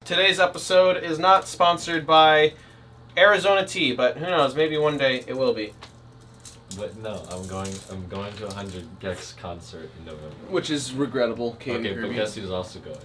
today's episode is not sponsored by Arizona Tea, but who knows? Maybe one day it will be. But no, I'm going to a 100 Gex concert in November. Which is regrettable, Katie. Okay, but guess who's also going?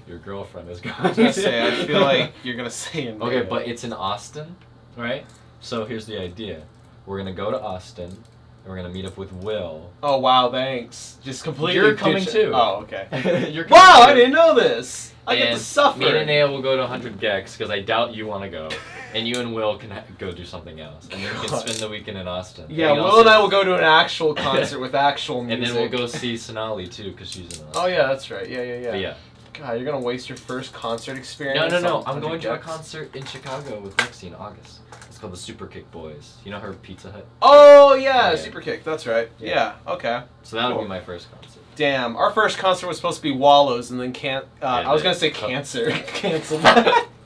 Your girlfriend is going. I was gonna say, I feel like you're gonna say it. Okay, but it's in Austin, right? So here's the idea: we're gonna go to Austin, and we're gonna meet up with Will. Oh wow, thanks. Just completely. You're coming too. Oh, okay. You're coming Wow, too. I didn't know this. I get to suffer. Me and Anaiah will go to 100 Gex because I doubt you want to go, and you and Will can go do something else, and then we can spend the weekend in Austin. Yeah, Will and I will go to an actual concert with actual music. And then we'll go see Senoue too because she's in Austin. Oh yeah, that's right. Yeah. But yeah. God, you're gonna waste your first concert experience. No. I'm going to a concert in Chicago with Lexi in August. It's called the Super Kick Boys. You know her Pizza Hut? Oh yeah, Super Kick. That's right. Yeah. Okay. So that'll be my first concert. Damn, our first concert was supposed to be Wallows, and then I was gonna say cancer canceled.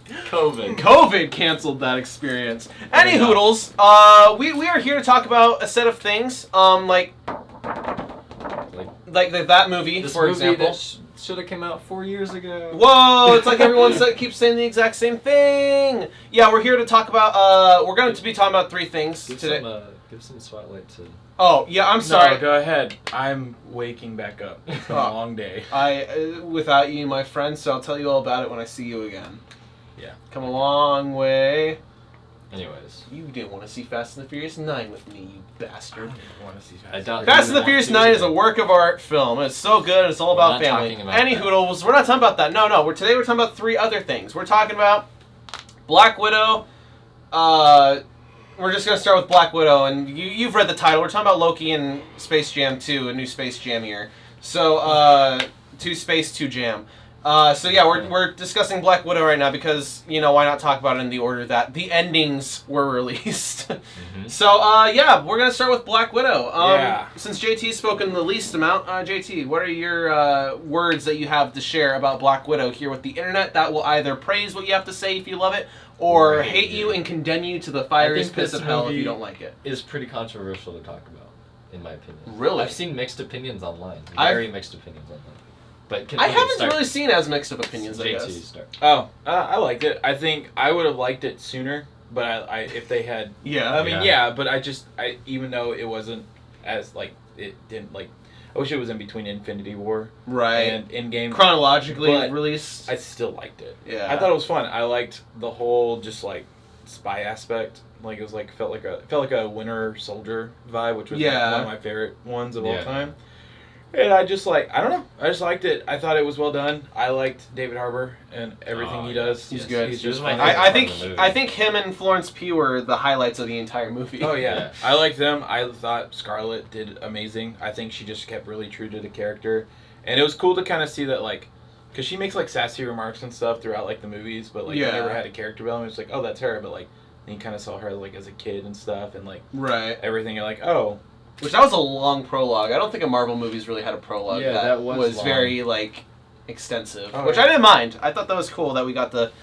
COVID canceled that experience. Any hoodles, we are here to talk about a set of things, like that movie, this for movie example. that should have came out 4 years ago. Whoa, it's like everyone keeps saying the exact same thing. Yeah, we're here to talk about, we're going to be talking about three things today. Give some spotlight to... Oh, yeah, I'm sorry. No, go ahead. I'm waking back up. It's been a long day. Without you, my friend, so I'll tell you all about it when I see you again. Yeah. Come a long way. Anyways. You didn't want to see Fast and the Furious 9 with me, you bastard. I didn't want to see Fast and the Furious 9 is a work of art film. It's so good. It's all about family. Any hoodles. We're not talking about that. No. Today we're talking about three other things. We're talking about Black Widow. We're just going to start with Black Widow. And you've read the title. We're talking about Loki and Space Jam 2, a new Space Jam year. So, 2 Space, 2 Jam. So yeah, we're discussing Black Widow right now because, why not talk about it in the order that the endings were released. Mm-hmm. So, yeah, we're going to start with Black Widow. Since JT's spoken the least amount, JT, what are your words that you have to share about Black Widow here with the internet that will either praise what you have to say if you love it, or hate you and condemn you to the fiery pits of hell if you don't like it? Is pretty controversial to talk about, in my opinion. Really? I've seen mixed opinions online. Very mixed opinions online. But I haven't really seen as mixed of opinions, I guess. Start. Oh, I liked it. I think I would have liked it sooner, but I if they had... Yeah. But I even though it wasn't as, it didn't, I wish it was in between Infinity War and Endgame. Chronologically released. I still liked it. Yeah. I thought it was fun. I liked the whole, just, spy aspect. It was, felt like a Winter Soldier vibe, which was one of my favorite ones of all time. And I just I don't know. I just liked it. I thought it was well done. I liked David Harbour and everything he does. He's good. He's just I think him and Florence Pugh were the highlights of the entire movie. Oh yeah. I liked them. I thought Scarlett did amazing. I think she just kept really true to the character, and it was cool to kind of see that because she makes sassy remarks and stuff throughout the movies, but you never had a character development. It's oh, that's her, but then you kind of saw her as a kid and stuff, and everything. You're oh. Which that was a long prologue. I don't think a Marvel movie's really had a prologue that was very extensive. Which I didn't mind. I thought that was cool that we got it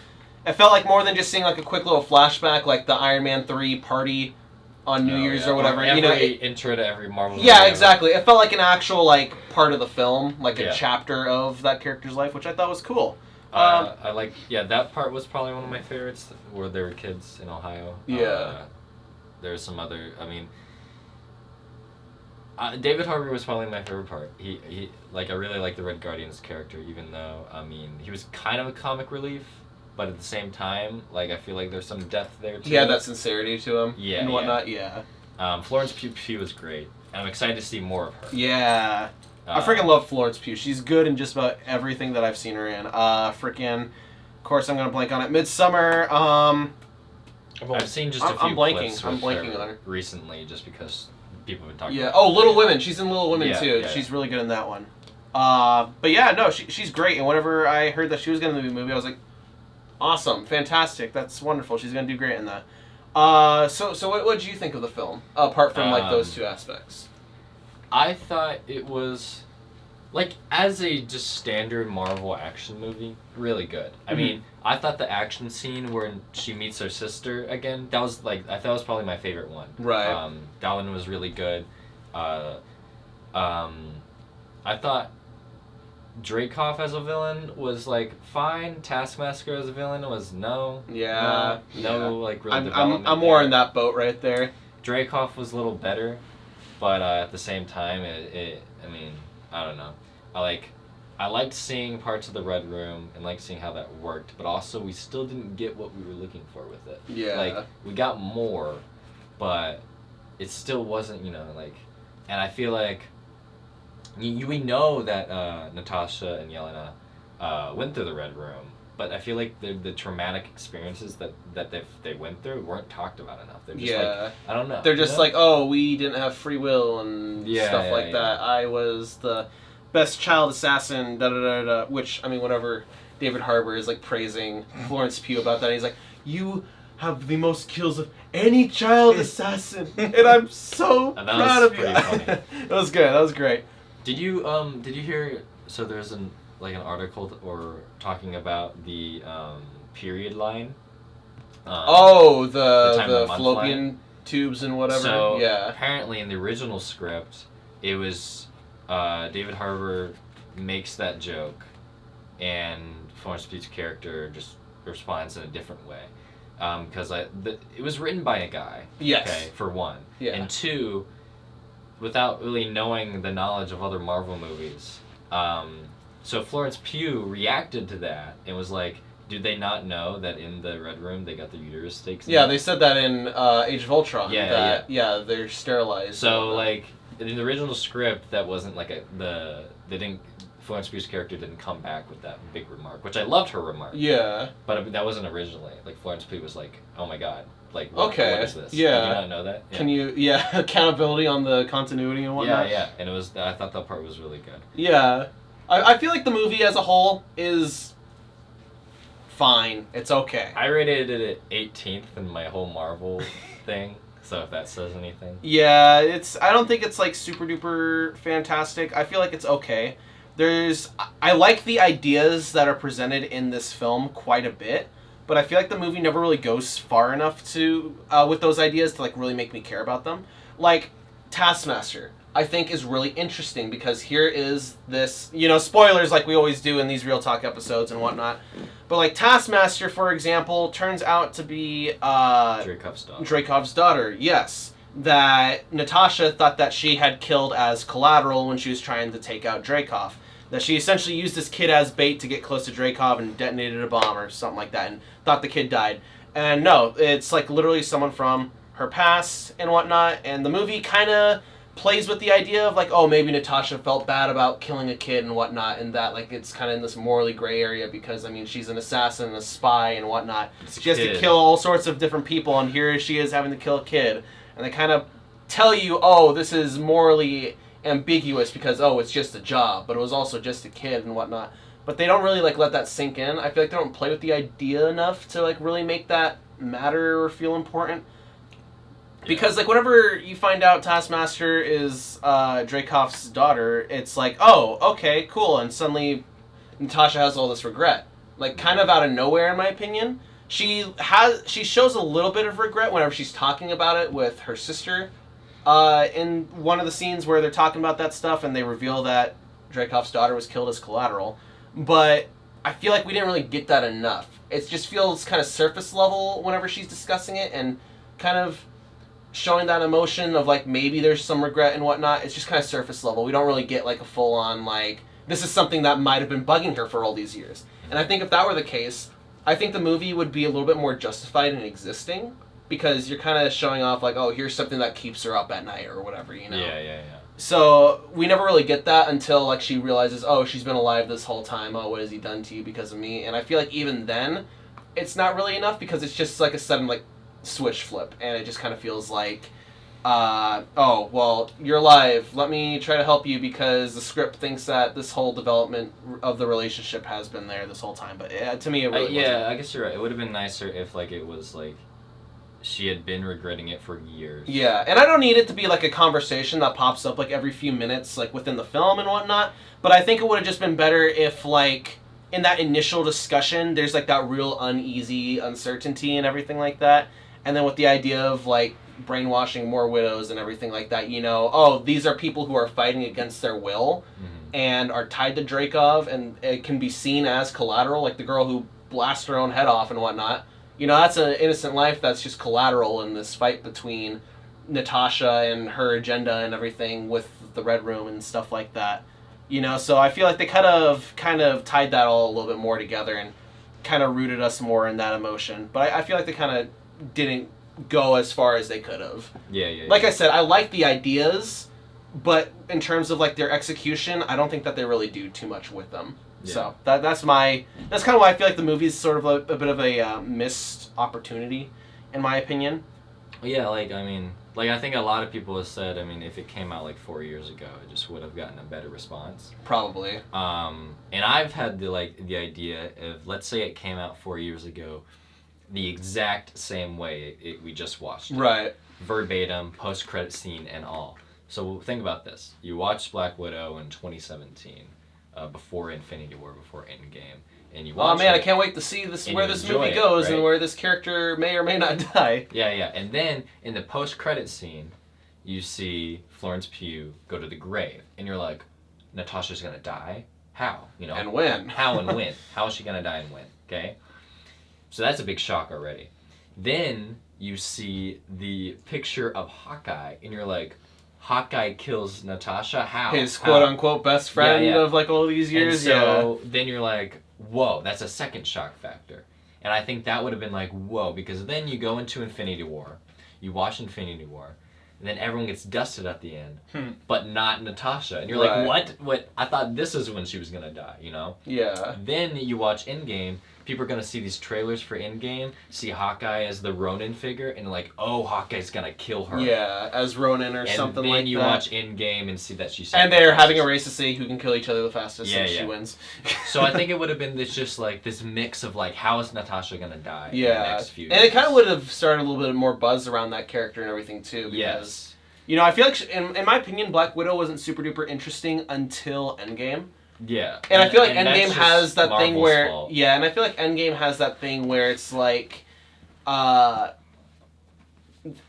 felt like more than just seeing a quick little flashback like the Iron Man 3 party on New Year's or whatever. Intro to every Marvel movie. Yeah, exactly. It felt like an actual part of the film, a chapter of that character's life, which I thought was cool. I like that part was probably one of my favorites where there were kids in Ohio. Yeah. There's some other David Harbour was probably my favorite part. He I really like the Red Guardian's character, even though he was kind of a comic relief, but at the same time, I feel like there's some depth there too. He had that sincerity to him, and whatnot. Florence Pugh was great. I'm excited to see more of her. Yeah, I freaking love Florence Pugh. She's good in just about everything that I've seen her in. Of course, I'm gonna blank on it. Midsummer. I've seen just a few clips I'm blanking on her recently, just because. People have been talking about Little Women. She's in Little Women too. Yeah. She's really good in that one. But yeah, no, she's great. And whenever I heard that she was going to be in the movie, I was like, awesome, fantastic, that's wonderful. She's going to do great in that. So what did you think of the film apart from those two aspects? I thought it was as a just standard Marvel action movie, really good. I mean, I thought the action scene where she meets her sister again, that was I thought was probably my favorite one. Right. That one was really good. I thought Dreykov as a villain was like fine. Taskmaster as a villain was no. Yeah. No, like real I'm development. more in that boat right there. Dreykov was a little better, but at the same time, I mean, I don't know. I liked seeing parts of the Red Room and liked seeing how that worked, but also we still didn't get what we were looking for with it. Yeah. Like, we got more, but it still wasn't, and I feel like we know that Natasha and Yelena went through the Red Room, but I feel like the traumatic experiences that they went through weren't talked about enough. They're just like, I don't know. They're just like, oh, we didn't have free will and stuff like that. I was the best child assassin, da-da-da-da, which, I mean, whenever David Harbour is, like, praising Florence Pugh about that, he's like, you have the most kills of any child assassin, and I'm so proud of you. That was good. That was great. Did you hear, so there's an article talking about the period line? The fallopian line. Tubes and whatever. So, apparently in the original script, it was David Harbour makes that joke, and Florence Pugh's character just responds in a different way. Because it was written by a guy. Yes. Okay, for one. Yeah. And two, without really knowing the knowledge of other Marvel movies. So Florence Pugh reacted to that and was like, did they not know that in the Red Room they got their uterus stakes? Yeah, they said that in Age of Ultron. Yeah. They're sterilized. So, in the original script, that wasn't Florence Pugh's character didn't come back with that big remark, which I loved her remark. Yeah. But that wasn't originally. Florence Pugh was like, oh my god. What is this? Yeah. Did you not know that? Yeah. Can you, accountability on the continuity and whatnot? Yeah. And I thought that part was really good. Yeah. I feel like the movie as a whole is fine. It's okay. I rated it at 18th in my whole Marvel thing, so if that says anything. Yeah, I don't think it's super duper fantastic. I feel like it's okay. I like the ideas that are presented in this film quite a bit, but I feel like the movie never really goes far enough to with those ideas to really make me care about them. Taskmaster, I think, is really interesting because here is this, spoilers like we always do in these Real Talk episodes and whatnot, but Taskmaster, for example, turns out to be Dreykov's daughter, yes. That Natasha thought that she had killed as collateral when she was trying to take out Dreykov. That she essentially used this kid as bait to get close to Dreykov and detonated a bomb or something like that and thought the kid died. And no, it's literally someone from her past and whatnot, and the movie kind of plays with the idea of maybe Natasha felt bad about killing a kid and whatnot, and that it's kind of in this morally gray area because she's an assassin and a spy and whatnot. She has to kill all sorts of different people, and here she is having to kill a kid. And they kind of tell you, this is morally ambiguous because, it's just a job, but it was also just a kid and whatnot. But they don't really, let that sink in. I feel like they don't play with the idea enough to, really make that matter or feel important. Yeah. Because, whenever you find out Taskmaster is Dreykov's daughter, it's okay, cool, and suddenly Natasha has all this regret. Kind of out of nowhere, in my opinion. She shows a little bit of regret whenever she's talking about it with her sister. In one of the scenes where they're talking about that stuff and they reveal that Dreykov's daughter was killed as collateral. But I feel like we didn't really get that enough. It just feels kind of surface level whenever she's discussing it and kind of showing that emotion of maybe there's some regret and whatnot. It's just kind of surface level. We don't really get a full on this is something that might have been bugging her for all these years. And I think if that were the case, I think the movie would be a little bit more justified in existing because you're kind of showing off here's something that keeps her up at night or whatever, Yeah. So we never really get that until she realizes, she's been alive this whole time. What has he done to you because of me? And I feel even then, it's not really enough because it's just a sudden switch flip, and it just kind of feels you're alive. Let me try to help you because the script thinks that this whole development of the relationship has been there this whole time. But to me, it really wasn't. I guess you're right. It would have been nicer if it was she had been regretting it for years. Yeah, and I don't need it to be a conversation that pops up every few minutes within the film and whatnot. But I think it would have just been better if in that initial discussion, there's that real uneasy uncertainty and everything like that. And then with the idea of brainwashing more widows and everything like that, these are people who are fighting against their will. Mm-hmm. and are tied to Dreykov, and it can be seen as collateral, like the girl who blasts her own head off and whatnot. You know, that's an innocent life that's just collateral in this fight between Natasha and her agenda and everything with the Red Room and stuff like that. You know, so I feel like they kind of tied that all a little bit more together and kind of rooted us more in that emotion. But I feel like they kind of didn't go as far as they could have. Yeah. Like I said, I like the ideas, but in terms of like their execution, I don't think that they really do too much with them. Yeah. So that's kind of why I feel like the movie is sort of a bit of a missed opportunity, in my opinion. Yeah, I think a lot of people have said, if it came out like 4 years ago, it just would have gotten a better response. Probably. And I've had the idea of, let's say it came out 4 years ago, the exact same way we just watched it. Right. Verbatim, post-credit scene and all. So think about this. You watched Black Widow in 2017, before Infinity War, before Endgame. And you watch I can't wait to see where this movie goes, right? And where this character may or may not die. Yeah. And then in the post-credit scene, you see Florence Pugh go to the grave, and you're like, Natasha's gonna die? How? You know? And when? How and when? How is she gonna die and when? Okay? So that's a big shock already. Then you see the picture of Hawkeye, and you're like, Hawkeye kills Natasha? How? His quote-unquote best friend of like all these years? And so then you're like, whoa, that's a second shock factor. And I think that would have been like, whoa, because then you go into Infinity War, you watch Infinity War, and then everyone gets dusted at the end, but not Natasha. And you're like, what? I thought this is when she was going to die, you know? Yeah. Then you watch Endgame, people are going to see these trailers for Endgame, see Hawkeye as the Ronin figure, and like, oh, Hawkeye's going to kill her. Yeah, as Ronin or something like that. And then you watch Endgame and see that she's... And they're having a race to see who can kill each other the fastest, and she wins. So I think it would have been this mix of like, how is Natasha going to die in the next few years? And it kind of would have started a little bit more buzz around that character and everything too. Because, you know, I feel like, in my opinion, Black Widow wasn't super duper interesting until Endgame. Yeah. And I feel like Endgame has that thing where... Fault. Yeah, and I feel like Endgame has that thing where it's like... in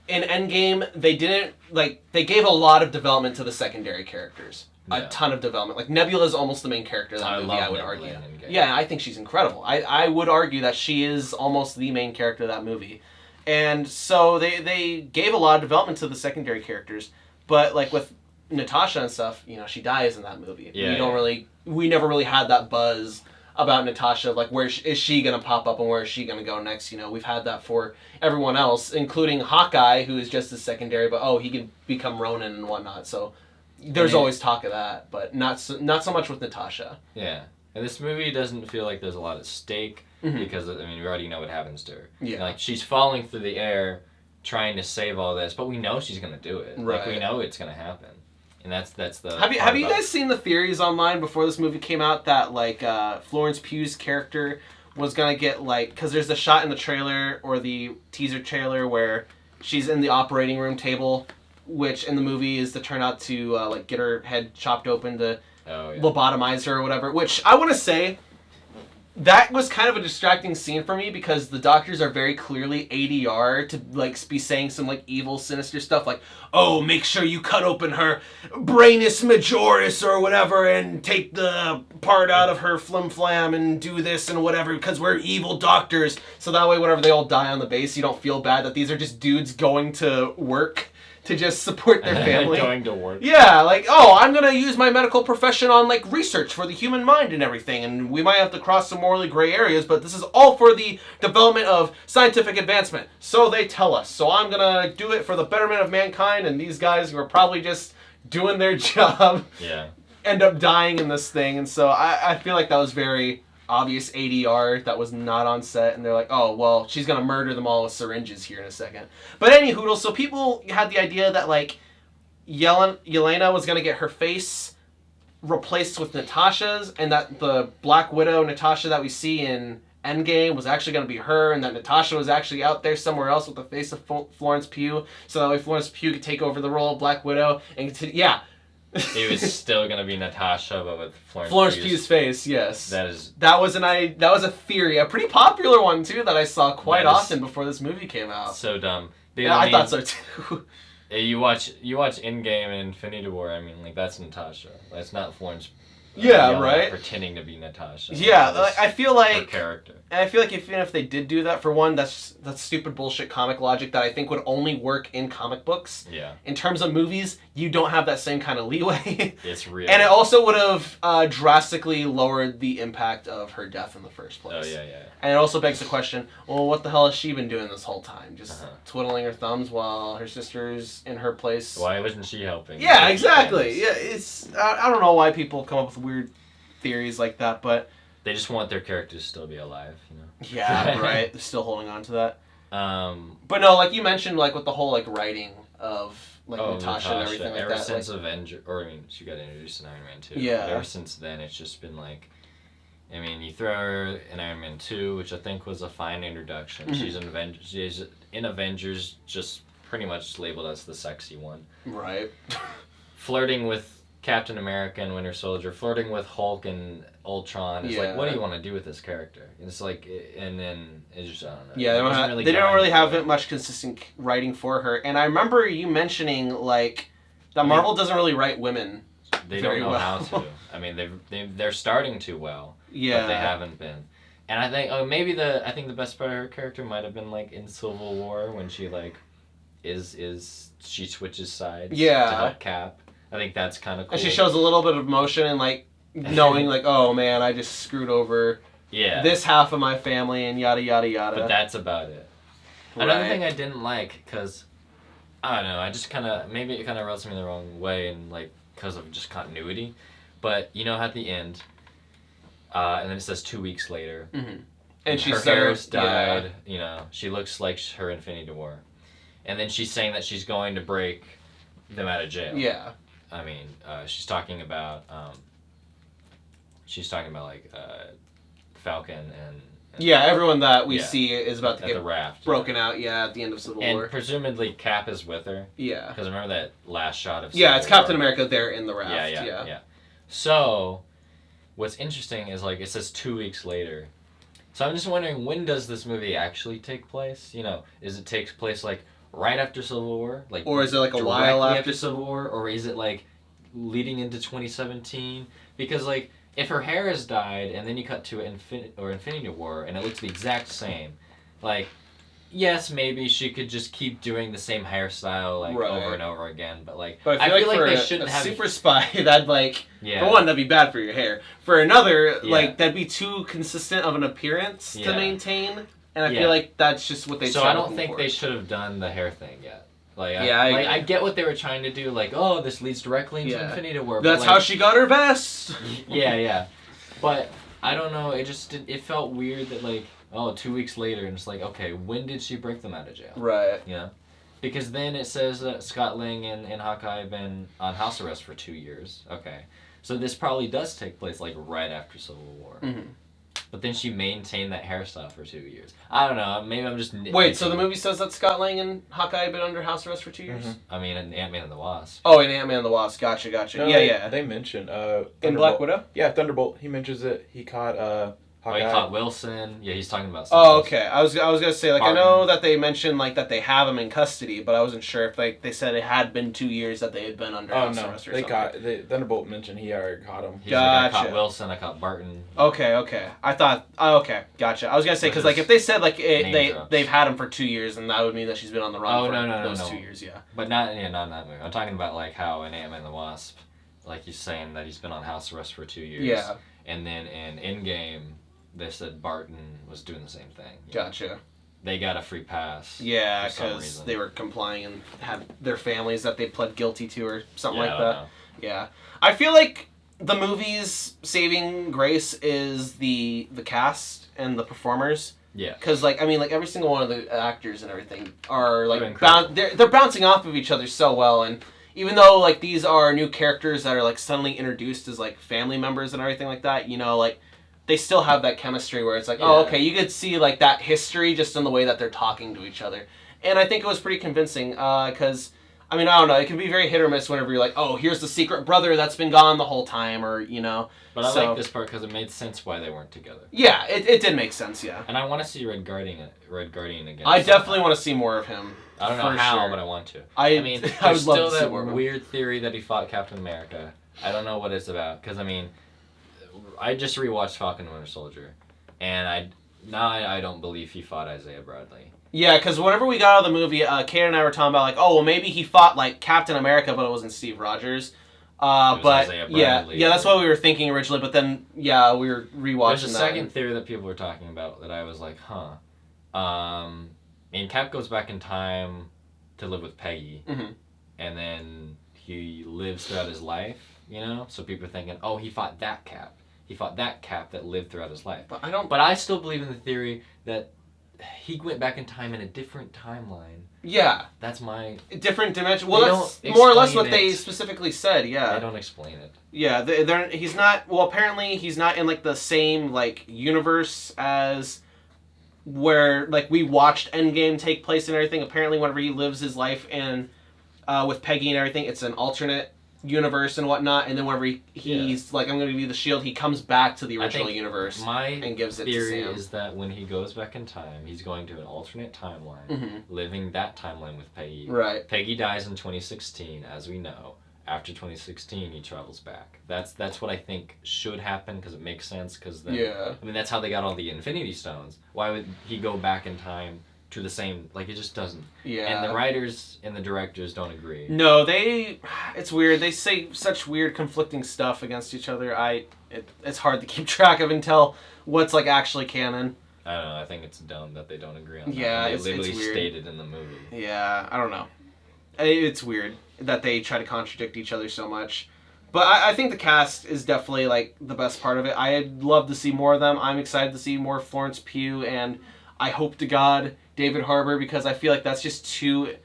Endgame, they didn't... they gave a lot of development to the secondary characters. Yeah. A ton of development. Like, Nebula's almost the main character of that movie, I would argue. Yeah, I think she's incredible. I would argue that she is almost the main character of that movie. And so they gave a lot of development to the secondary characters. But, like, with Natasha and stuff, you know, she dies in that movie. Yeah, we never really had that buzz about Natasha, like where is she gonna pop up and where is she gonna go next. You know, we've had that for everyone else, including Hawkeye, who is just as secondary, but he can become Ronin and whatnot. So there's always talk of that, but not so much with Natasha. Yeah, and this movie doesn't feel like there's a lot at stake because we already know what happens to her. Yeah, like she's falling through the air trying to save all this, but we know she's gonna do it. Right. Like we know it's gonna happen. And that's the... Have you guys seen the theories online before this movie came out that, like, Florence Pugh's character was gonna get, like... Because there's the shot in the trailer, or the teaser trailer, where she's in the operating room table, which in the movie is to turn out to, get her head chopped open to lobotomize her or whatever. Which, I want to say... That was kind of a distracting scene for me because the doctors are very clearly ADR to be saying some evil, sinister stuff like, oh, make sure you cut open her brainus majoris or whatever and take the part out of her flim flam and do this and whatever because we're evil doctors. So that way whenever they all die on the base, you don't feel bad that these are just dudes going to work to just support their family. Going to work. Yeah, I'm going to use my medical profession on, research for the human mind and everything, and we might have to cross some morally gray areas, but this is all for the development of scientific advancement. So they tell us. So I'm going to do it for the betterment of mankind, and these guys who are probably just doing their job end up dying in this thing, and so I feel like that was very obvious ADR that was not on set, and they're like, oh, well, she's gonna murder them all with syringes here in a second. But anywho, so people had the idea that, Yelena was gonna get her face replaced with Natasha's, and that the Black Widow Natasha that we see in Endgame was actually gonna be her, and that Natasha was actually out there somewhere else with the face of Florence Pugh, so that way Florence Pugh could take over the role of Black Widow, and continue, It was still gonna be Natasha, but with Florence Pugh's face. Yes, that was a theory, a pretty popular one too, that I saw quite often before this movie came out. So dumb. I thought so too. You watch Endgame and Infinity War. That's Natasha. That's not Florence Yeah, right. Pretending to be Natasha. Yeah, like, I feel like her character. And I feel like even if they did do that, for one, that's stupid bullshit comic logic that I think would only work in comic books. Yeah. In terms of movies, you don't have that same kind of leeway. It's real. And it also would have drastically lowered the impact of her death in the first place. Oh, yeah. And it also begs the question, well, what the hell has she been doing this whole time? Just twiddling her thumbs while her sister's in her place? Why wasn't she helping? Yeah, exactly. Yeah, it's... I don't know why people come up with weird theories like that, but... They just want their characters to still be alive, you know? Yeah, right. They're still holding on to that. But no, like you mentioned, like with the whole like writing of like Natasha and everything like ever that. Since like, Avenger, or I mean, she got introduced in Iron Man 2. Yeah. Ever since then, it's just been like, I mean, you throw her in Iron Man 2, which I think was a fine introduction. Mm-hmm. She's in Avengers, just pretty much labeled as the sexy one. Right. Flirting with Captain America and Winter Soldier, flirting with Hulk and Ultron. It's like, what do you want to do with this character? And it's like, and then it's just, I don't know. Yeah, they don't really have much consistent writing for her. And I remember you mentioning like that Marvel doesn't really write women. They don't know how to. I mean, they're starting to well. Yeah. But they haven't been. And I think I think the best part of her character might have been like in Civil War when she like she switches sides to help Cap. I think that's kind of cool. And she shows a little bit of emotion and like knowing like, oh man, I just screwed over this half of my family and yada yada yada. But that's about it. Right. Another thing I didn't like, because I don't know, I just maybe it kind of rubs me the wrong way and like because of just continuity. But you know, at the end, and then it says 2 weeks later, and her hair's dyed. You know, she looks like her Infinity War, and then she's saying that she's going to break them out of jail. Yeah. I mean, she's talking about like Falcon and everyone that we see is about to get the raft, broken out. Yeah, at the end of Civil War. And presumably Cap is with her. Yeah. Because remember that last shot of Civil it's Captain America there in the raft. Yeah. So, what's interesting is like it says 2 weeks later. So I'm just wondering, when does this movie actually take place? You know, is it takes place like right after Civil War, like, or is it like a while after Civil War, or is it like leading into 2017? Because like if her hair is dyed and then you cut to Infinity War and it looks the exact same, like yes, maybe she could just keep doing the same hairstyle like over and over again, but I feel like they shouldn't have super spy. That'd like for one, that'd be bad for your hair. For another, like that'd be too consistent of an appearance to maintain. And I feel like that's just what they. So I don't think they should have done the hair thing yet. Like, I get what they were trying to do. Like, oh, this leads directly into Infinity War. That's how she got her vest. Yeah. But I don't know. It just it felt weird that like 2 weeks later, and it's like, okay, when did she break them out of jail? Right. Yeah. Because then it says that Scott Lang and Hawkeye have been on house arrest for 2 years. Okay. So this probably does take place like right after Civil War. Mm-hmm. But then she maintained that hairstyle for 2 years. I don't know. Maybe I'm just nitpicking. Wait, so the movie says that Scott Lang and Hawkeye have been under house arrest for 2 years? Mm-hmm. I mean, in Ant-Man and the Wasp. Oh, in Ant-Man and the Wasp. Gotcha. No, yeah. They mentioned in Black Widow? Yeah, Thunderbolt. He mentions it. He caught Hawkeye. He caught Wilson. Yeah, he's talking about something. Oh, okay. I was gonna say, like, Martin. I know that they mentioned, like, that they have him in custody, but I wasn't sure if, like, they said it had been 2 years that they had been under house arrest or something. Thunderbolt mentioned he already caught him. He's like, I caught Wilson, I caught Barton. Okay. I thought, okay, gotcha. I was gonna say, because, like, if they said, like, they've had him for 2 years, then that would mean that she's been on the run for those 2 years, yeah. But not in that movie. I'm talking about, like, how in Ant-Man and the Wasp, like, he's saying that he's been on house arrest for 2 years. Yeah. And then in Endgame, they said Barton was doing the same thing. Gotcha. They got a free pass. Yeah, because they were complying and had their families that they pled guilty to or something like that. Yeah. I feel like the movie's saving grace is the cast and the performers. Yeah. Because, like, I mean, like, every single one of the actors and everything are, like, they're bouncing off of each other so well. And even though, like, these are new characters that are, like, suddenly introduced as, like, family members and everything like that, you know, like, they still have that chemistry where it's like, oh, okay, you could see, like, that history just in the way that they're talking to each other. And I think it was pretty convincing, because, I mean, I don't know, it can be very hit or miss whenever you're like, oh, here's the secret brother that's been gone the whole time, or, you know. But I like this part because it made sense why they weren't together. Yeah, it did make sense, yeah. And I want to see Red Guardian again. I definitely want to see more of him. I don't know how, but I want to. I mean, I there's would love still to see that more of him. weird theory that he fought Captain America. I don't know what it's about, because, I mean, I just rewatched Falcon and Winter Soldier, and I don't believe he fought Isaiah Bradley. Yeah, because whenever we got out of the movie, Kate and I were talking about like, oh well, maybe he fought like Captain America, but it wasn't Steve Rogers. But yeah, that's what we were thinking originally. But then we were rewatching. There's a second theory that people were talking about that I was like, huh. Cap goes back in time to live with Peggy, and then he lives throughout his life. So people are thinking, oh, he fought that Cap. He fought that Cap that lived throughout his life. But I don't. But I still believe in the theory that he went back in time in a different timeline. Yeah. That's my... different dimension. Well, that's more or less what they specifically said, yeah. They don't explain it. Yeah, he's not... Well, apparently he's not in, like, the same, like, universe as where, like, we watched Endgame take place and everything. Apparently, whenever he lives his life in with Peggy and everything, it's an alternate universe and whatnot, and then whenever he's like, I'm going to be the Shield, he comes back to the original universe and gives it to Sam. My theory is that when he goes back in time, he's going to an alternate timeline, living that timeline with Peggy. Right. Peggy dies in 2016, as we know. After 2016, he travels back. That's what I think should happen, because it makes sense, because then... Yeah. I mean, that's how they got all the Infinity Stones. Why would he go back in time to the same... Like, it just doesn't. Yeah. And the writers and the directors don't agree. No, it's weird. They say such weird conflicting stuff against each other. It's hard to keep track of and tell what's, like, actually canon. I don't know. I think it's dumb that they don't agree on that. Yeah, it's literally stated in the movie. Yeah, I don't know. It's weird that they try to contradict each other so much. But I think the cast is definitely, like, the best part of it. I'd love to see more of them. I'm excited to see more Florence Pugh, and I hope to God David Harbour, because I feel like that's just too,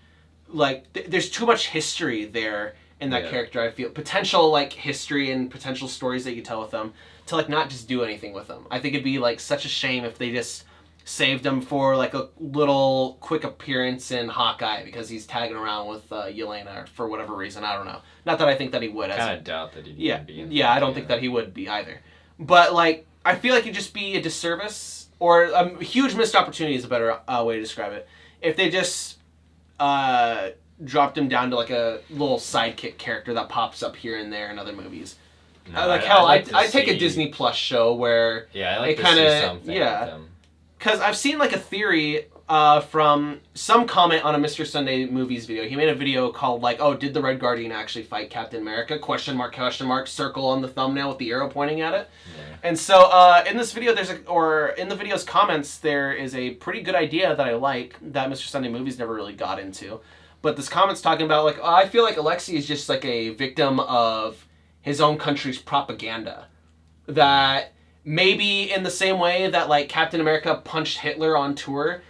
like, there's too much history there in that character, I feel. Potential, like, history and potential stories that you tell with them to, like, not just do anything with them. I think it'd be, like, such a shame if they just saved him for, like, a little quick appearance in Hawkeye because he's tagging around with Yelena for whatever reason. I don't know. Not that I think that he would. I kind of doubt that he'd be in I don't think that he would be either. But, like, I feel like it'd just be a disservice, or a huge missed opportunity is a better way to describe it, if they just dropped him down to, like, a little sidekick character that pops up here and there in other movies. No, I take a Disney Plus show where I like to see something with them. Because I've seen, like, a theory from some comment on a Mr. Sunday Movies video. He made a video called, like, oh, did the Red Guardian actually fight Captain America? Question mark, circle on the thumbnail with the arrow pointing at it. Yeah. And so in this video, in the video's comments, there is a pretty good idea that I like that Mr. Sunday Movies never really got into. But this comment's talking about, like, oh, I feel like Alexei is just, like, a victim of his own country's propaganda. That... maybe in the same way that, like, Captain America punched Hitler on tour,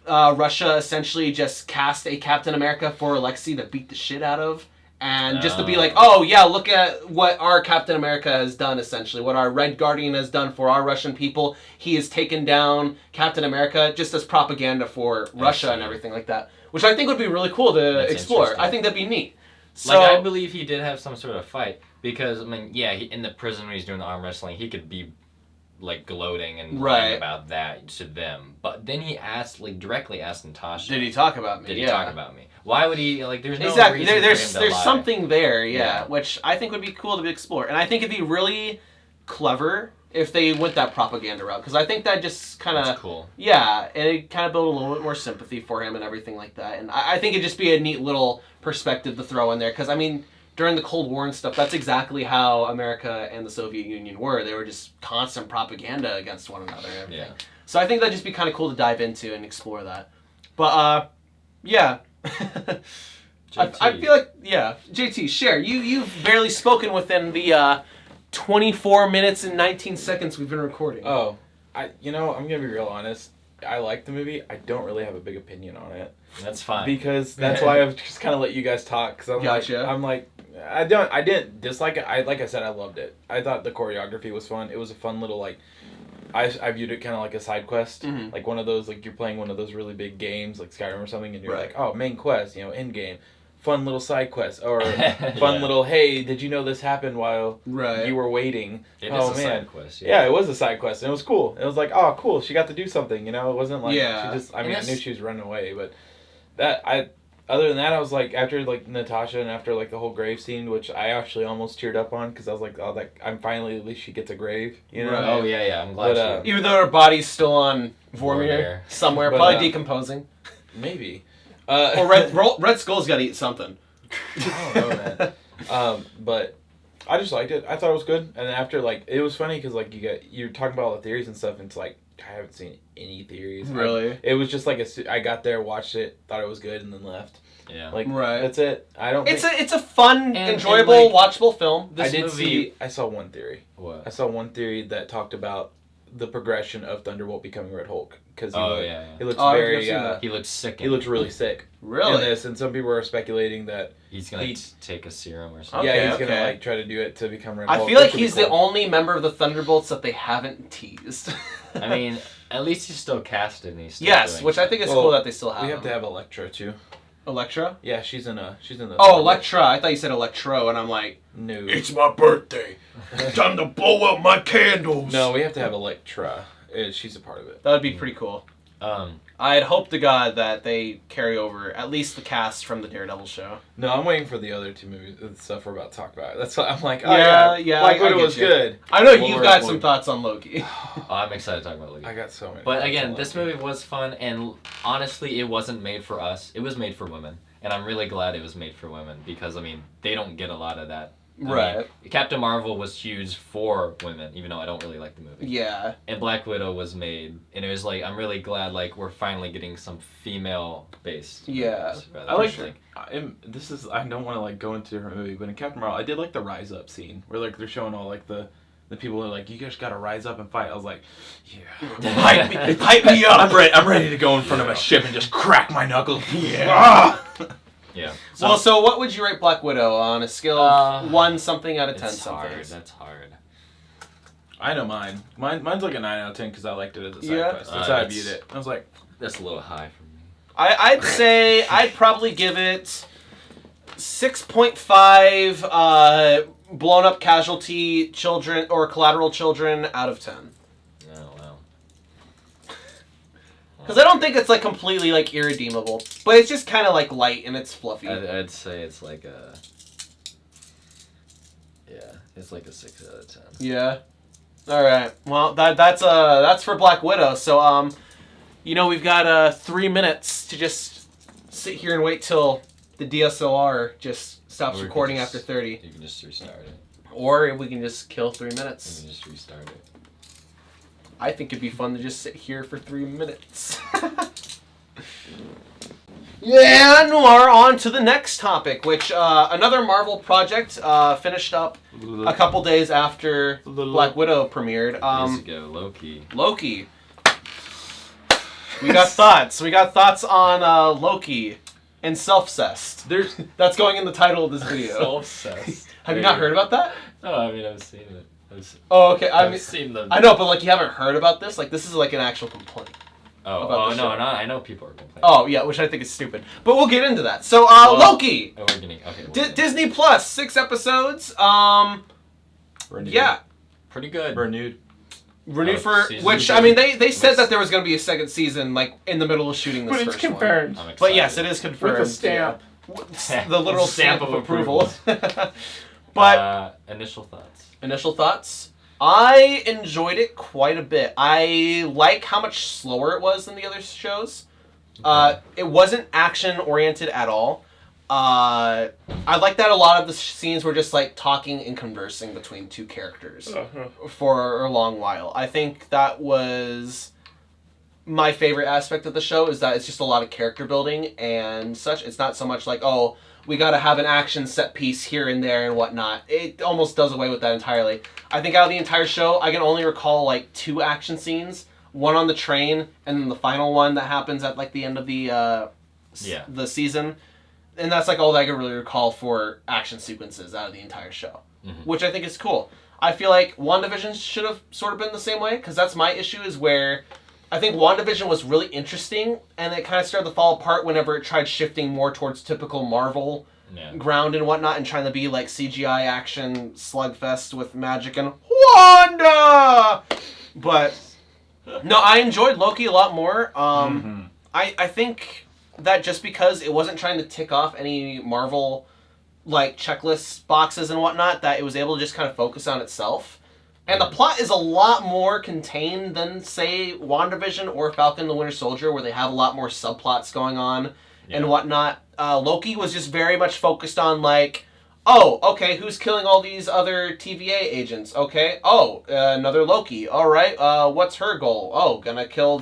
Russia essentially just cast a Captain America for Alexei to beat the shit out of. And just to be like, oh, yeah, look at what our Captain America has done, essentially. What our Red Guardian has done for our Russian people. He has taken down Captain America just as propaganda for Russia and everything like that. Which I think would be really cool to explore. I think that'd be neat. So, like, I believe he did have some sort of fight. Because, I mean, in the prison when he's doing the arm wrestling, he could be... like gloating and lying about that to them, but then he directly asked Natasha. Did he talk about me? Did he talk about me? Why would he? Like, there's no exactly. reason There's for him to lie. Something there, which I think would be cool to explore, and I think it'd be really clever if they went that propaganda route, because I think that just kind of cool. Yeah, and it kind of built a little bit more sympathy for him and everything like that, and I think it'd just be a neat little perspective to throw in there, because I mean. During the Cold War and stuff, that's exactly how America and the Soviet Union were. They were just constant propaganda against one another and everything. Yeah. So I think that'd just be kind of cool to dive into and explore that. But, yeah. I feel like, JT, share. You've barely spoken within the 24 minutes and 19 seconds we've been recording. Oh, I'm going to be real honest. I like the movie. I don't really have a big opinion on it. That's fine. Because that's why I've just kind of let you guys talk. Cause I didn't dislike it. Like I said, I loved it. I thought the choreography was fun. It was a fun little, like, I viewed it kind of like a side quest. Mm-hmm. Like one of those, like you're playing one of those really big games, like Skyrim or something, and you're like, oh, main quest, end game. Fun little side quest. Or fun little, hey, did you know this happened while you were waiting? It is a side quest. Yeah, it was a side quest. And it was cool. It was like, oh, cool, she got to do something, It wasn't like, she just, I knew she was running away, but... other than that, I was like, after like Natasha and after like the whole grave scene, which I actually almost teared up on because I was like, oh, that I'm finally at least she gets a grave, you know? Right. Oh yeah, I'm glad. But, even though her body's still on Vormir somewhere, but, probably decomposing. Maybe. Or Red Skull's got to eat something. I don't know, man. But I just liked it. I thought it was good. And then after, like, it was funny because like you're talking about all the theories and stuff, and it's like I haven't seen any theories. Really? It was just like I got there, watched it, thought it was good, and then left. Yeah. Like right. That's it. I don't. It's a fun, enjoyable, watchable film. I saw one theory. What? I saw one theory that talked about the progression of Thunderbolt becoming Red Hulk because he looks very. He looks sick. He looks really sick. Really? In this, and some people are speculating that he's gonna take a serum or something. Yeah, he's gonna like try to do it to become Red Hulk. I feel like he's the only member of the Thunderbolts that they haven't teased. I mean, at least he's still casted and he's still yes, which I think is cool that they still have. We have to have Elektra too. Elektra? Yeah, she's in the. Oh, Elektra! I thought you said Electro, and I'm like, no. It's my birthday. Time to blow up my candles. No, we have to have Elektra. She's a part of it. That would be pretty cool. I'd hope to God that they carry over at least the cast from the Daredevil show. No, I'm waiting for the other two movies, the stuff we're about to talk about. That's why I'm like, Black Widow was good. I know you've got some thoughts on Loki. I'm excited to talk about Loki. I got so many. But again, this movie was fun, and honestly, it wasn't made for us. It was made for women, and I'm really glad it was made for women because I mean, they don't get a lot of that. I mean, Captain Marvel was huge for women, even though I don't really like the movie. Yeah. And Black Widow was made, and it was like I'm really glad like we're finally getting some female-based. Yeah. I like. This is I don't want to like go into her movie, but in Captain Marvel, I did like the rise up scene where like they're showing all like the people who are like, you guys gotta rise up and fight. I was like, yeah, hype me up. I'm ready to go in front of a ship and just crack my knuckles. Yeah. Yeah. So what would you rate Black Widow on a scale of 1 something out of 10 something? That's hard. I know mine. Mine's like a 9 out of 10 because I liked it as a side quest. That's how I viewed it. I was like, that's a little high for me. I'd say I'd probably give it 6.5 blown up casualty children or collateral children out of 10. Oh wow. Because I don't think it's like completely like irredeemable, but it's just kind of like light and it's fluffy. I'd say it's like it's like a 6 out of 10. Yeah. All right. Well, that's for Black Widow. So we've got 3 minutes to just sit here and wait till the DSLR just stops recording after 30. You can just restart it. Or we can just kill 3 minutes. You can just restart it. I think it'd be fun to just sit here for 3 minutes. Yeah, and we're on to the next topic, which another Marvel project finished up a couple days after Black Widow premiered. Days ago, Loki. We got thoughts. We got thoughts on Loki and Self-Cessed. That's going in the title of this video. Self-Cessed. Have you not heard about that? No, I mean I've seen it. Okay. I've seen them. I know, but like you haven't heard about this. Like this is like an actual complaint. I know people are complaining. Oh yeah, which I think is stupid. But we'll get into that. So Loki. Disney Plus, 6 episodes. renewed. Yeah. Pretty good. Renewed for which I mean they said that there was going to be a second season like in the middle of shooting this but first it's confirmed. one. But yes, it is confirmed. With a stamp. Yeah. The literal stamp of approval. But initial thoughts. I enjoyed it quite a bit. I like how much slower it was than the other shows. It wasn't action oriented at all. I like that a lot of the scenes were just like talking and conversing between two characters for a long while. I think that was my favorite aspect of the show is that it's just a lot of character building and such. It's not so much like, oh, we gotta have an action set piece here and there and whatnot. It almost does away with that entirely. I think out of the entire show, I can only recall like 2 action scenes. One on the train, and then the final one that happens at like the end of the season. And that's like all that I can really recall for action sequences out of the entire show. Which I think is cool. I feel like WandaVision should have sort of been the same way, because that's my issue is where I think WandaVision was really interesting, and it kind of started to fall apart whenever it tried shifting more towards typical Marvel ground and whatnot, and trying to be like CGI action slugfest with magic and Wanda! But, no, I enjoyed Loki a lot more. I think that just because it wasn't trying to tick off any Marvel, like, checklist boxes and whatnot, that it was able to just kind of focus on itself. And the plot is a lot more contained than, say, WandaVision or Falcon and the Winter Soldier, where they have a lot more subplots going on and whatnot. Loki was just very much focused on, like, oh, okay, who's killing all these other TVA agents? Okay, another Loki. All right, what's her goal? Oh, gonna kill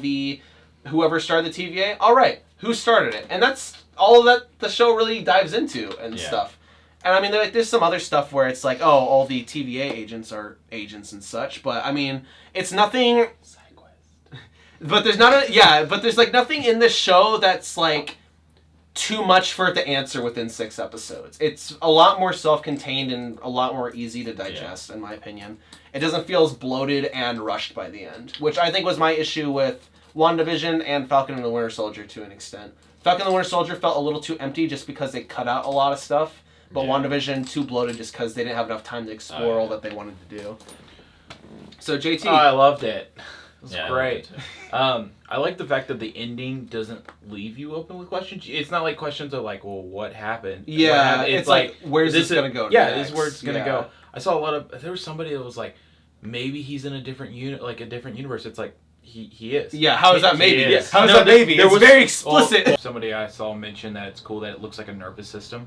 whoever started the TVA? All right, who started it? And that's all that the show really dives into and stuff. And I mean, there's some other stuff where it's like, oh, all the TVA agents are agents and such, but I mean, it's nothing. Side quest. But there's but there's like nothing in this show that's like too much for it to answer within 6 episodes. It's a lot more self-contained and a lot more easy to digest, in my opinion. It doesn't feel as bloated and rushed by the end, which I think was my issue with WandaVision and Falcon and the Winter Soldier to an extent. Falcon and the Winter Soldier felt a little too empty just because they cut out a lot of stuff. But WandaVision, too bloated just because they didn't have enough time to explore all that they wanted to do. So, JT. Oh, I loved it. It was great. I I like the fact that the ending doesn't leave you open with questions. It's not like questions are like, well, what happened? Yeah, what happened? it's like, where's this going to go Yeah, next? this is where it's going to go. I saw there was somebody that was like, maybe he's in a different different universe. It's like, he is. Yeah, how is that maybe? Yes. How is that maybe? It's very explicit. Well, somebody I saw mention that it's cool that it looks like a nervous system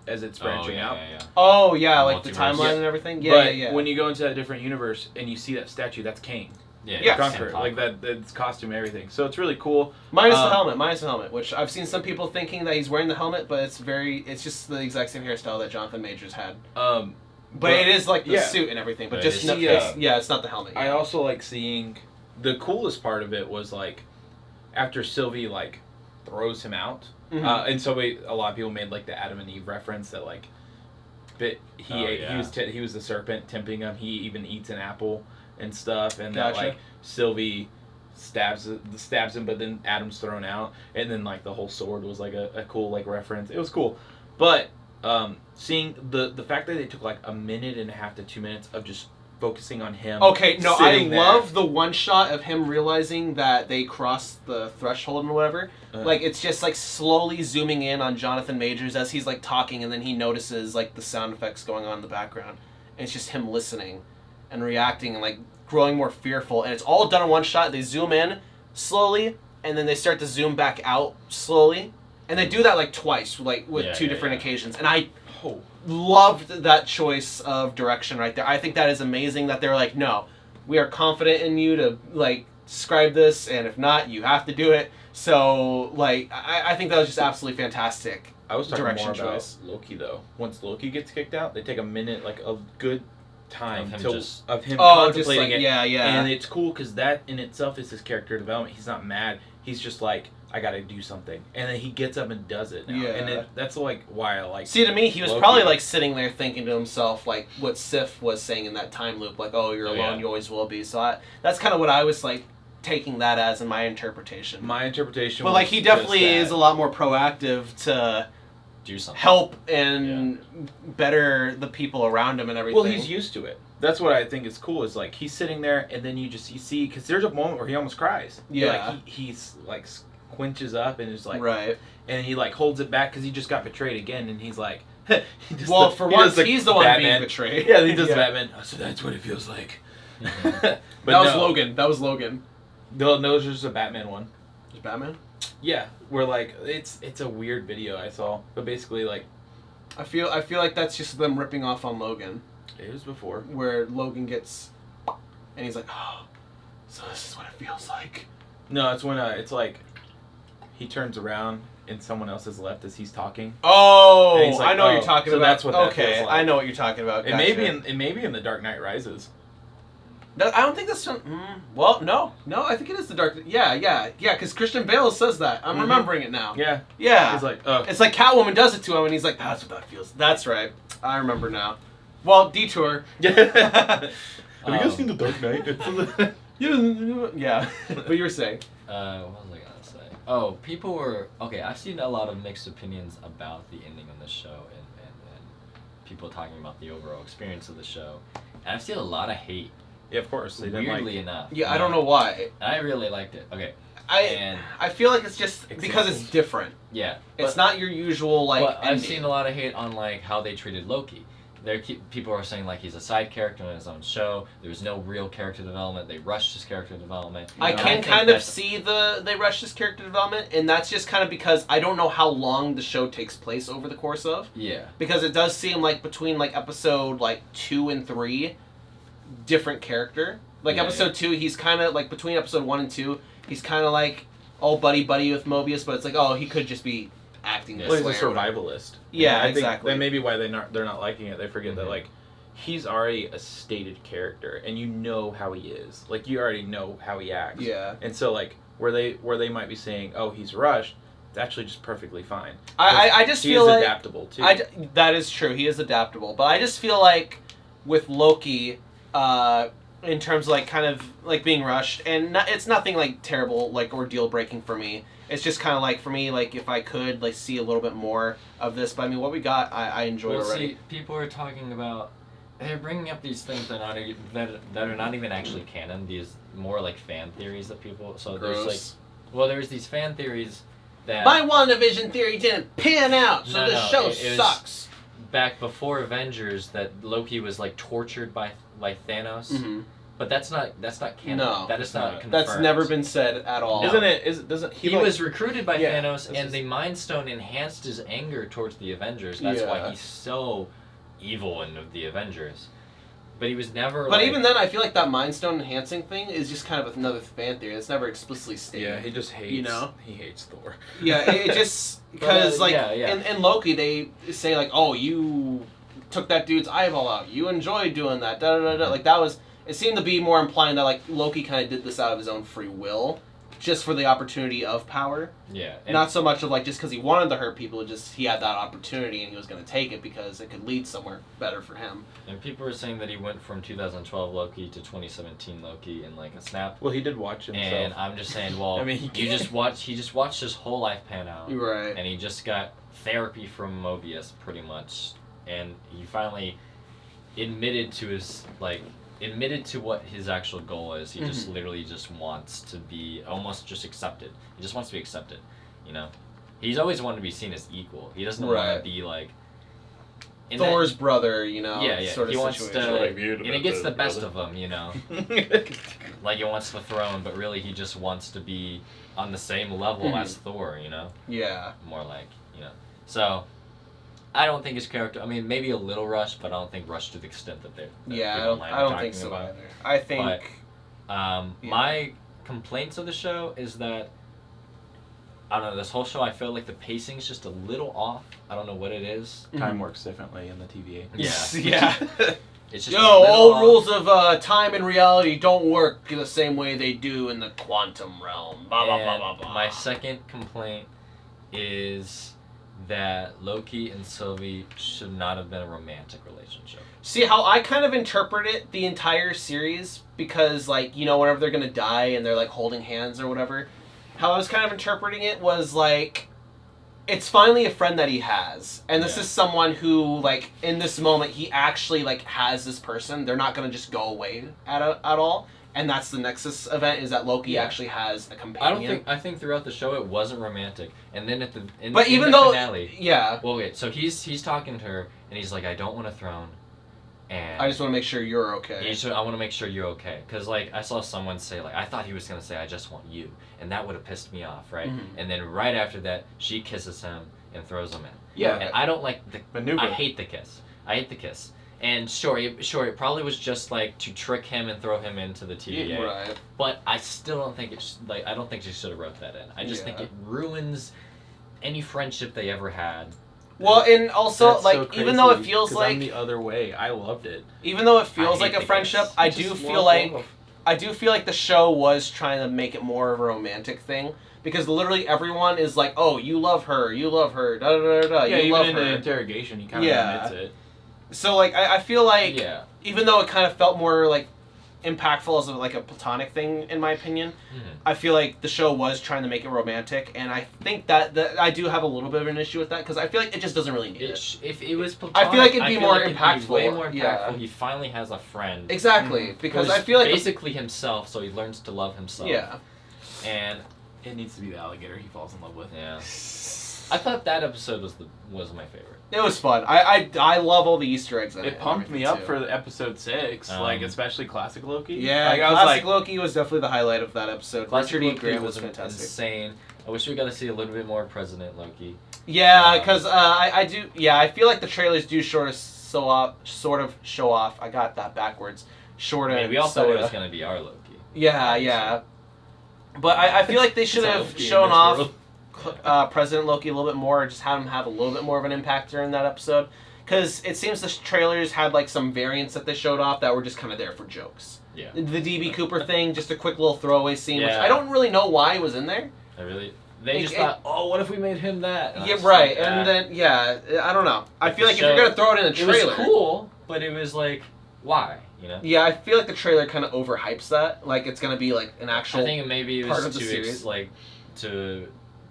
as it's branching out. Oh, yeah, like the timeline and everything? Yeah. When you go into that different universe and you see that statue, that's Kane. Yeah. Conqueror, like that's costume, everything. So it's really cool. Minus the helmet, which I've seen some people thinking that he's wearing the helmet, but it's just the exact same hairstyle that Jonathan Majors had. But it is like the suit and everything, but just it's not the helmet. I also like seeing the coolest part of it was like after Sylvie like throws him out, and so a lot of people made like the Adam and Eve reference that like that he was the serpent tempting him. He even eats an apple and stuff, and that like Sylvie stabs him, but then Adam's thrown out, and then like the whole sword was like a cool like reference. It was cool, but seeing the fact that they took like a minute and a half to 2 minutes of just focusing on him. Okay, no, I love the one shot of him realizing that they crossed the threshold and whatever. Like, it's just like slowly zooming in on Jonathan Majors as he's like talking, and then he notices like the sound effects going on in the background, and it's just him listening and reacting and like growing more fearful, and it's all done in one shot. They zoom in slowly, and then they start to zoom back out slowly, and they do that like twice, like with two different occasions, and I loved that choice of direction right there. I think that is amazing that they're like, no, we are confident in you to like describe this, and if not, you have to do it. So like I think that was just absolutely fantastic. I was talking more about Loki though. Once Loki gets kicked out, they take a minute, like a good time of him contemplating it. Yeah. And it's cool because that in itself is his character development. He's not mad. He's just like, I gotta do something, and then he gets up and does it now. And that's like why I like. See, to me, he was probably like sitting there thinking to himself, like what Sif was saying in that time loop, like, "Oh, you're alone, you always will be." So that's kind of what I was like taking that as in my interpretation. But like, he definitely is a lot more proactive to do something, help and better the people around him and everything. Well, he's used to it. That's what I think is cool. Is like he's sitting there, and then you see because there's a moment where he almost cries. Yeah, like he's like quenches up and is like right, and he like holds it back because he just got betrayed again, and he's like, well, for once he's the one being betrayed. Yeah, he does Batman. Oh, so that's what it feels like. But that was Logan. That was Logan. No, there's just a Batman one. There's Batman? Yeah, where like it's a weird video I saw, but basically like, I feel like that's just them ripping off on Logan. It was before where Logan gets, and he's like, oh, so this is what it feels like. No, it's when it's like, he turns around and someone else is left as he's talking. Oh, like, I know what you're talking about. That's what that feels like. I know what you're talking about. It may be in The Dark Knight Rises. I don't think that's well, no, I think it is the Dark. Yeah, because Christian Bale says that. I'm remembering it now. Yeah. He's like, it's like Catwoman does it to him, and he's like, that's what that feels. That's right. I remember now. Well, detour. Have you guys seen The Dark Knight? Yeah. But you were saying. What was I gonna say? Oh, people were I've seen a lot of mixed opinions about the ending of the show, and people talking about the overall experience of the show, and I've seen a lot of hate. Yeah, of course. Weirdly enough. Yeah, I don't know why. I really liked it. Okay. I feel like it's just because it's different. Yeah. It's not your usual, like, But I've seen a lot of hate on, like, how they treated Loki. People are saying, like, he's a side character in his own show. There was no real character development. They rushed his character development. I can kind of see they rushed his character development, and that's just kind of because I don't know how long the show takes place over the course of. Yeah. Because it does seem like between, like, episode, like, 2 and 3, different character. Like, episode 2, he's kind of, like, between episode 1 and 2, he's kind of, like, all buddy-buddy with Mobius, but it's like, oh, he could just be acting this way. Well, he's a survivalist. Yeah, I think exactly. that may be why they're not liking it. They forget that, like, he's already a stated character, and you know how he is. Like, you already know how he acts. Yeah. And so, like, where they might be saying, oh, he's rushed, it's actually just perfectly fine. I just feel like... He is adaptable, too. That is true. He is adaptable. But I just feel like with Loki, in terms of, like, kind of, like, being rushed, and it's nothing, like, terrible, like, or deal-breaking for me. It's just kind of, like, for me, like, if I could, like, see a little bit more of this. But, I mean, what we got, I enjoyed already. See, people are talking about... They're bringing up these things that are not even actually canon. These more, like, fan theories that people... So Gross. There's, like... Well, there's these fan theories that... My WandaVision theory didn't pan out, so the show sucks. Back before Avengers, that Loki was, like, tortured by Thanos. Mm-hmm. But that's not canon. No, that is not confirmed. That's never been said at all. Isn't it? Doesn't he like, was recruited by Thanos, and just... the Mind Stone enhanced his anger towards the Avengers. That's why he's so evil in the Avengers. But he was never. But even then, I feel like that Mind Stone enhancing thing is just kind of another fan theory. It's never explicitly stated. Yeah, he just hates. You know, he hates Thor. Yeah, it just because in Loki they say like, oh, you took that dude's eyeball out. You enjoyed doing that. Da da da da. Like that was. It seemed to be more implying that like Loki kind of did this out of his own free will, just for the opportunity of power. Yeah. Not so much of like just because he wanted to hurt people, just he had that opportunity and he was going to take it because it could lead somewhere better for him. And people were saying that he went from 2012 Loki to 2017 Loki in like a snap. Well, he did watch himself. And I'm just saying, well, I mean, he just watched his whole life pan out. Right. And he just got therapy from Mobius pretty much, and he finally admitted to what his actual goal is. He just literally just wants to be almost just accepted. He just wants to be accepted, you know? He's always wanted to be seen as equal. He doesn't want to be like... Thor's brother, you know? Yeah. Sort of he wants situation. to... And he gets the best of him, you know? Like he wants the throne, but really he just wants to be on the same level as Thor, you know? Yeah. More like, you know? So... I don't think his character... I mean, maybe a little rushed, but I don't think rushed to the extent that they're... I don't think so either. I think... But, my complaints of the show is that... I don't know, this whole show, I feel like the pacing's just a little off. I don't know what it is. Time works differently in the TVA. Yeah. It's just all rules of time and reality don't work the same way they do in the quantum realm. Blah, blah, blah, blah, blah. My second complaint is... that Loki and Sylvie should not have been a romantic relationship. See, how I kind of interpret it the entire series, because, like, you know, whenever they're going to die and they're, like, holding hands or whatever, how I was kind of interpreting it was, like, it's finally a friend that he has. And this is someone who, like, in this moment, he actually, like, has this person. They're not going to just go away at all. And that's the Nexus event, is that Loki actually has a companion. I think throughout the show it wasn't romantic, and then at the finale. Yeah. Well, wait. So he's talking to her, and he's like, "I don't want a throne, and I just want to make sure you're okay." I want to make sure you're okay, because like I saw someone say like I thought he was gonna say I just want you, and that would have pissed me off, right? And then right after that, she kisses him and throws him in. Yeah. And I don't like the maneuver. I hate the kiss. And sure, it probably was just like to trick him and throw him into the TVA. Right. But I still don't think I don't think she should have wrote that in. I just think it ruins any friendship they ever had. Well, and also That's like so crazy, even though it feels like I'm the other way, I loved it. Even though it feels like a friendship, I do feel like the show was trying to make it more of a romantic thing. Because literally everyone is like, oh, you love her, da da da da. Yeah, you even love in her. the interrogation, he kind of admits it. So, like, I feel like, even though it kind of felt more, like, impactful as, like, a platonic thing, in my opinion, I feel like the show was trying to make it romantic, and I think that I do have a little bit of an issue with that, because I feel like it just doesn't really need it. If it was platonic, I feel like it'd be more impactful. It'd be way more impactful. He finally has a friend. Exactly, because I feel like... basically himself, so he learns to love himself. Yeah. And It needs to be the alligator he falls in love with. Yeah. I thought that episode was my favorite. It was fun. I love all the Easter eggs in it. It pumped me up for episode 6, like especially classic Loki. Yeah, like, classic Loki was definitely the highlight of that episode. Classic Richard E. Loki Grant was fantastic. Insane. I wish we got to see a little bit more President Loki. Yeah, because I do. Yeah, I feel like the trailers do sort of show off. I got that backwards. We all thought it was gonna be our Loki. Yeah. But I feel like they should have shown off President Loki a little bit more, or just have him have a little bit more of an impact during that episode. Because it seems the trailers had like some variants that they showed off that were just kind of there for jokes. Yeah. The DB Cooper thing, just a quick little throwaway scene, which I don't really know why it was in there. They just thought, what if we made him that? And right. And then, I don't know. I feel like if you're going to throw it in the trailer... It was cool, but it was like, why? You know? Yeah, I feel like the trailer kind of overhypes that. Like, it's going to be like an actual I think maybe it was part of the series.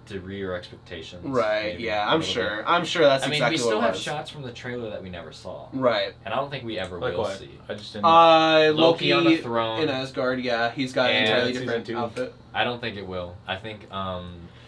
To rear your expectations. Right, I'm sure. I'm sure that's exactly what it was. We still have shots from the trailer that we never saw. Right. And I don't think we ever will see. I just didn't... Loki on the throne. in Asgard, he's got an entirely different outfit. I don't think it will. I think,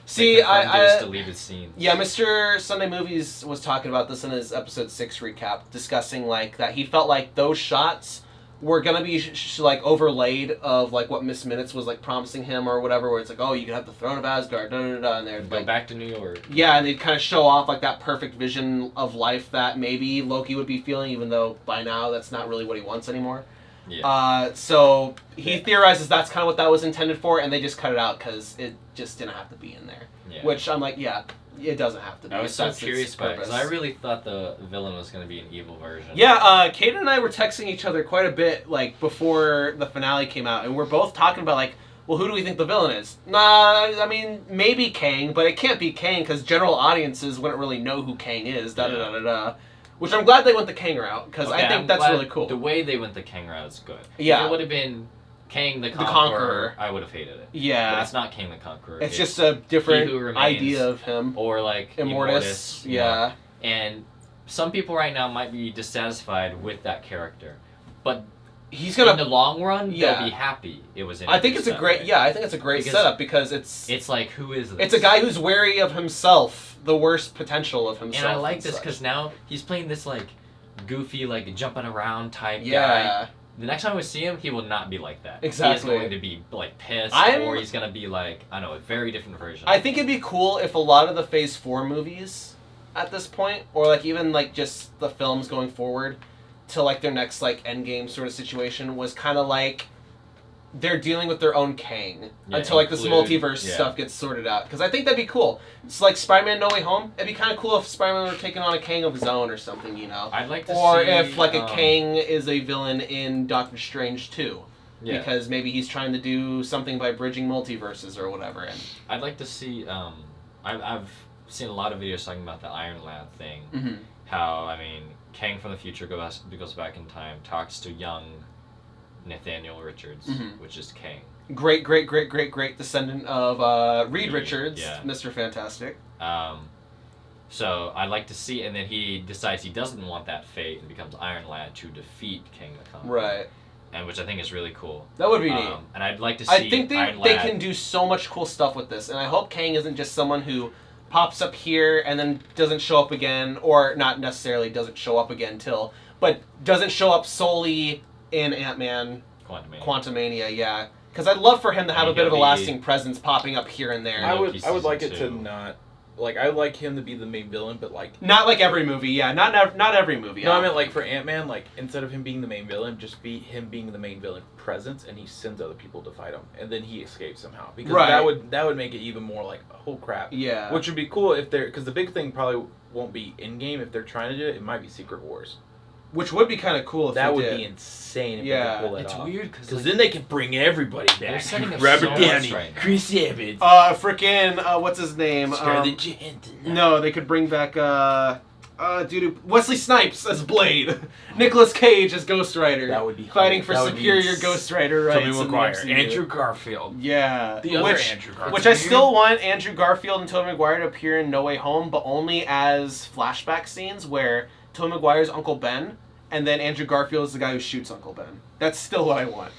See, I deleted scenes. Yeah, Mr. Sunday Movies was talking about this in his episode 6 recap, discussing like that he felt like those shots were gonna be like overlaid of like what Miss Minutes was like promising him or whatever, where it's like, oh, you can have the throne of Asgard, and they're go back to New York. Yeah, and they'd kind of show off like that perfect vision of life that maybe Loki would be feeling, even though by now that's not really what he wants anymore. Yeah. So he theorizes that's kind of what that was intended for, and they just cut it out because it just didn't have to be in there. Yeah. Which I'm like, it doesn't have to be. I was so curious about it, because I really thought the villain was going to be an evil version. Yeah, Kate and I were texting each other quite a bit, like, before the finale came out, and we're both talking about, like, well, who do we think the villain is? Nah, I mean, maybe Kang, but it can't be Kang, because general audiences wouldn't really know who Kang is, da-da-da-da-da. Which I'm glad they went the Kang route, because I think that's really cool. The way they went the Kang route is good. Yeah. If it would have been Kang the Conqueror, I would have hated it. Yeah. But it's not Kang the Conqueror. It's just a different idea of him. Or like Immortus. Yeah. And some people right now might be dissatisfied with that character. But he's gonna, in the long run, they'll be happy it was introduced. I think it's a great I think it's a great setup, because it's like, who is this? It's a guy who's wary of himself, the worst potential of himself. And I like this because now he's playing this like goofy, like jumping around type guy. The next time we see him, he will not be like that. Exactly. He's going to be like pissed, or he's going to be like, I don't know, a very different version. I think it'd be cool if a lot of the Phase 4 movies at this point, or like even like just the films going forward to like their next like Endgame sort of situation, was kind of like they're dealing with their own Kang until like this multiverse stuff gets sorted out. Because I think that'd be cool. It's like Spider-Man No Way Home. It'd be kind of cool if Spider-Man were taking on a Kang of his own or something, you know. I'd like to or see... if like a Kang is a villain in Doctor Strange 2. Yeah. Because maybe he's trying to do something by bridging multiverses or whatever. And I'd like to see... I've seen a lot of videos talking about the Iron Lad thing. Mm-hmm. How, I mean, Kang from the future goes back in time, talks to young Nathaniel Richards, which is Kang. Great descendant of Reed Richards, Mr. Fantastic. So I'd like to see, and then he decides he doesn't want that fate and becomes Iron Lad to defeat Kang the Conqueror. Right. And which I think is really cool. That would be neat. And I'd like to see I think they can do so much cool stuff with this, and I hope Kang isn't just someone who pops up here and then doesn't show up again, or not necessarily doesn't show up again but doesn't show up solely in Ant-Man Quantumania, yeah. Because I'd love for him to have a bit of a lasting presence popping up here and there. I would like it to not... Like, I would like him to be the main villain, but like... Not like every movie, yeah. Not every movie. No, I meant like for Ant-Man, like, instead of him being the main villain, just be him being the main villain presence, and he sends other people to fight him, and then he escapes somehow. Because that would make it even more like, oh crap. Yeah. Which would be cool if they're... Because the big thing probably won't be in-game. If they're trying to do it, it might be Secret Wars. Which would be kind of cool if that they did. Would be insane if they could pull that off. It's weird because then they can bring everybody back. They're setting up Robert so Downey, much right now. Chris Evans, what's his name? Scarlett Johansson. No, they could bring back Wesley Snipes as Blade, Nicolas Cage as Ghost Rider. That would be fighting for superior Ghost Rider rights. Tobey Maguire, Andrew Garfield. Yeah, the other Andrew Garfield. Which I still want Andrew Garfield and Tobey Maguire to appear in No Way Home, but only as flashback scenes where Tobey Maguire's Uncle Ben. And then Andrew Garfield is the guy who shoots Uncle Ben. That's still what I want.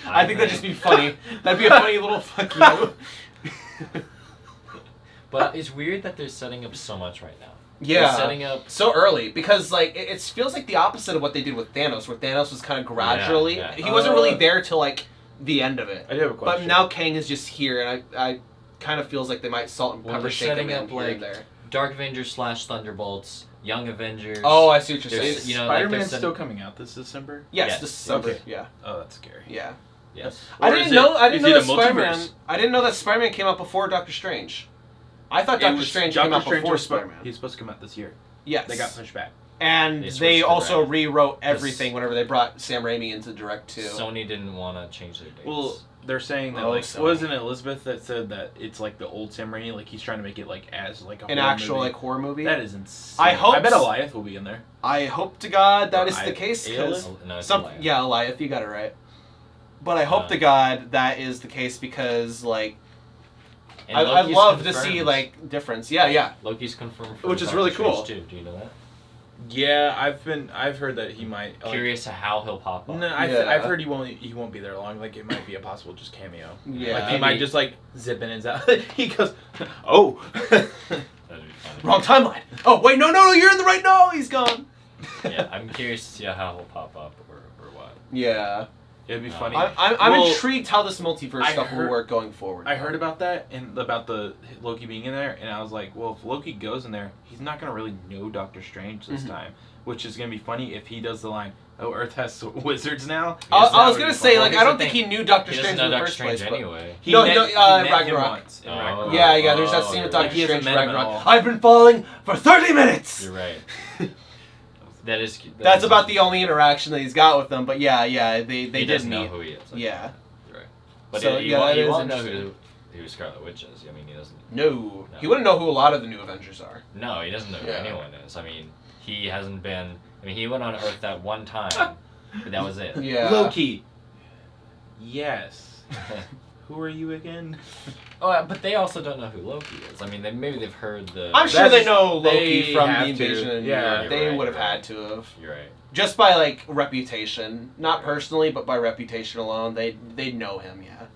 I think that'd just be funny. That'd be a funny little fuck you. But it's weird that they're setting up so much right now. Yeah, they're setting up so early because like it feels like the opposite of what they did with Thanos, where Thanos was kind of gradually. Yeah. He wasn't really there till like the end of it. I do have a question. But now Kang is just here, and I kind of feels like they might salt and pepper they're shake him setting in up here like and there. Dark Avengers / Thunderbolts, Young Avengers. Oh, I see what you're There's- saying. you know, like, Spider-Man's there's still coming out this December? Yes, Yes. this December. Okay. Yeah, Oh, that's scary. yeah. Yes. I Or didn't is know. it- I didn't is know it that a Spider-Man. multiverse? I didn't know that Spider-Man came out before Doctor Strange. I thought It Doctor was- Strange Doctor came out Strange before was Spider-Man. He's supposed to come out this year. Yes. They got pushed back. And They they switched it also around. rewrote everything whenever they brought Sam Raimi into direct too. Sony didn't want to change their dates. Well, they're saying that Oh, like Sony. wasn't it Elizabeth that said that it's like the old Sam Raimi, like he's trying to make it like as like a An horror actual movie. like horror movie. That is insane. I hope I bet s- Eliath will be in there. I hope to God that is Or the case. Aelith? 'Cause No, it's some Elias. yeah, Eliath, you got it right. But I hope to God that is the case because like And I'd Loki's love to confirmed. see like difference. Yeah, yeah. Loki's confirmed for Which is Doctor really Strange cool. too. Do you know that? Yeah, I've heard that he might. Like, Curious to how he'll pop up. No, Yeah. I've heard he won't be there long. Like it might be a possible just cameo. Yeah. Like he Maybe. might just like zip in and out. He goes, oh. That'd be funny. Wrong timeline. Oh wait, no, you're in the right. No, he's gone. Yeah, I'm curious to see how he'll pop up or what. Yeah. It'd be funny. I'm Well, intrigued how this multiverse I stuff will heard- work going forward. I heard about that and about the Loki being in there, and I was like, well, if Loki goes in there, he's not gonna really know Doctor Strange this time, which is gonna be funny if he does the line, "Oh, Earth has wizards now." I was That gonna would be say funny. like Here's I don't the think thing. he knew Doctor He Strange doesn't in know the Doctor first Strange place. But anyway. He No, met, no, he met him Ragnarok. once in Oh. Ragnarok. yeah, there's that Oh, scene with you're Doctor right. He hasn't Strange met him at Ragnarok. all. I've been falling for 30 minutes. You're right. That is. That's about the only interaction that he's got with them. But yeah, they He did doesn't meet. know who he is. Yeah. You're right. But So, he yeah, won't, that he is won't know interesting. who Scarlet Witch is. I mean, he doesn't. No. He wouldn't know who a lot of the new Avengers are. No, he doesn't know who Yeah. anyone is. I mean, he hasn't been. I mean, he went on Earth that one time, but that was it. Yeah. Loki. Yes. Who are you again? Oh, but they also don't know who Loki is. I mean, maybe they've heard the. I'm sure they That's- know Loki they from have the to. invasion in New Yeah, York. you're They right, would have you're had right. to have. You're right. Just by like reputation, not personally, but by reputation alone, they know him. Yeah.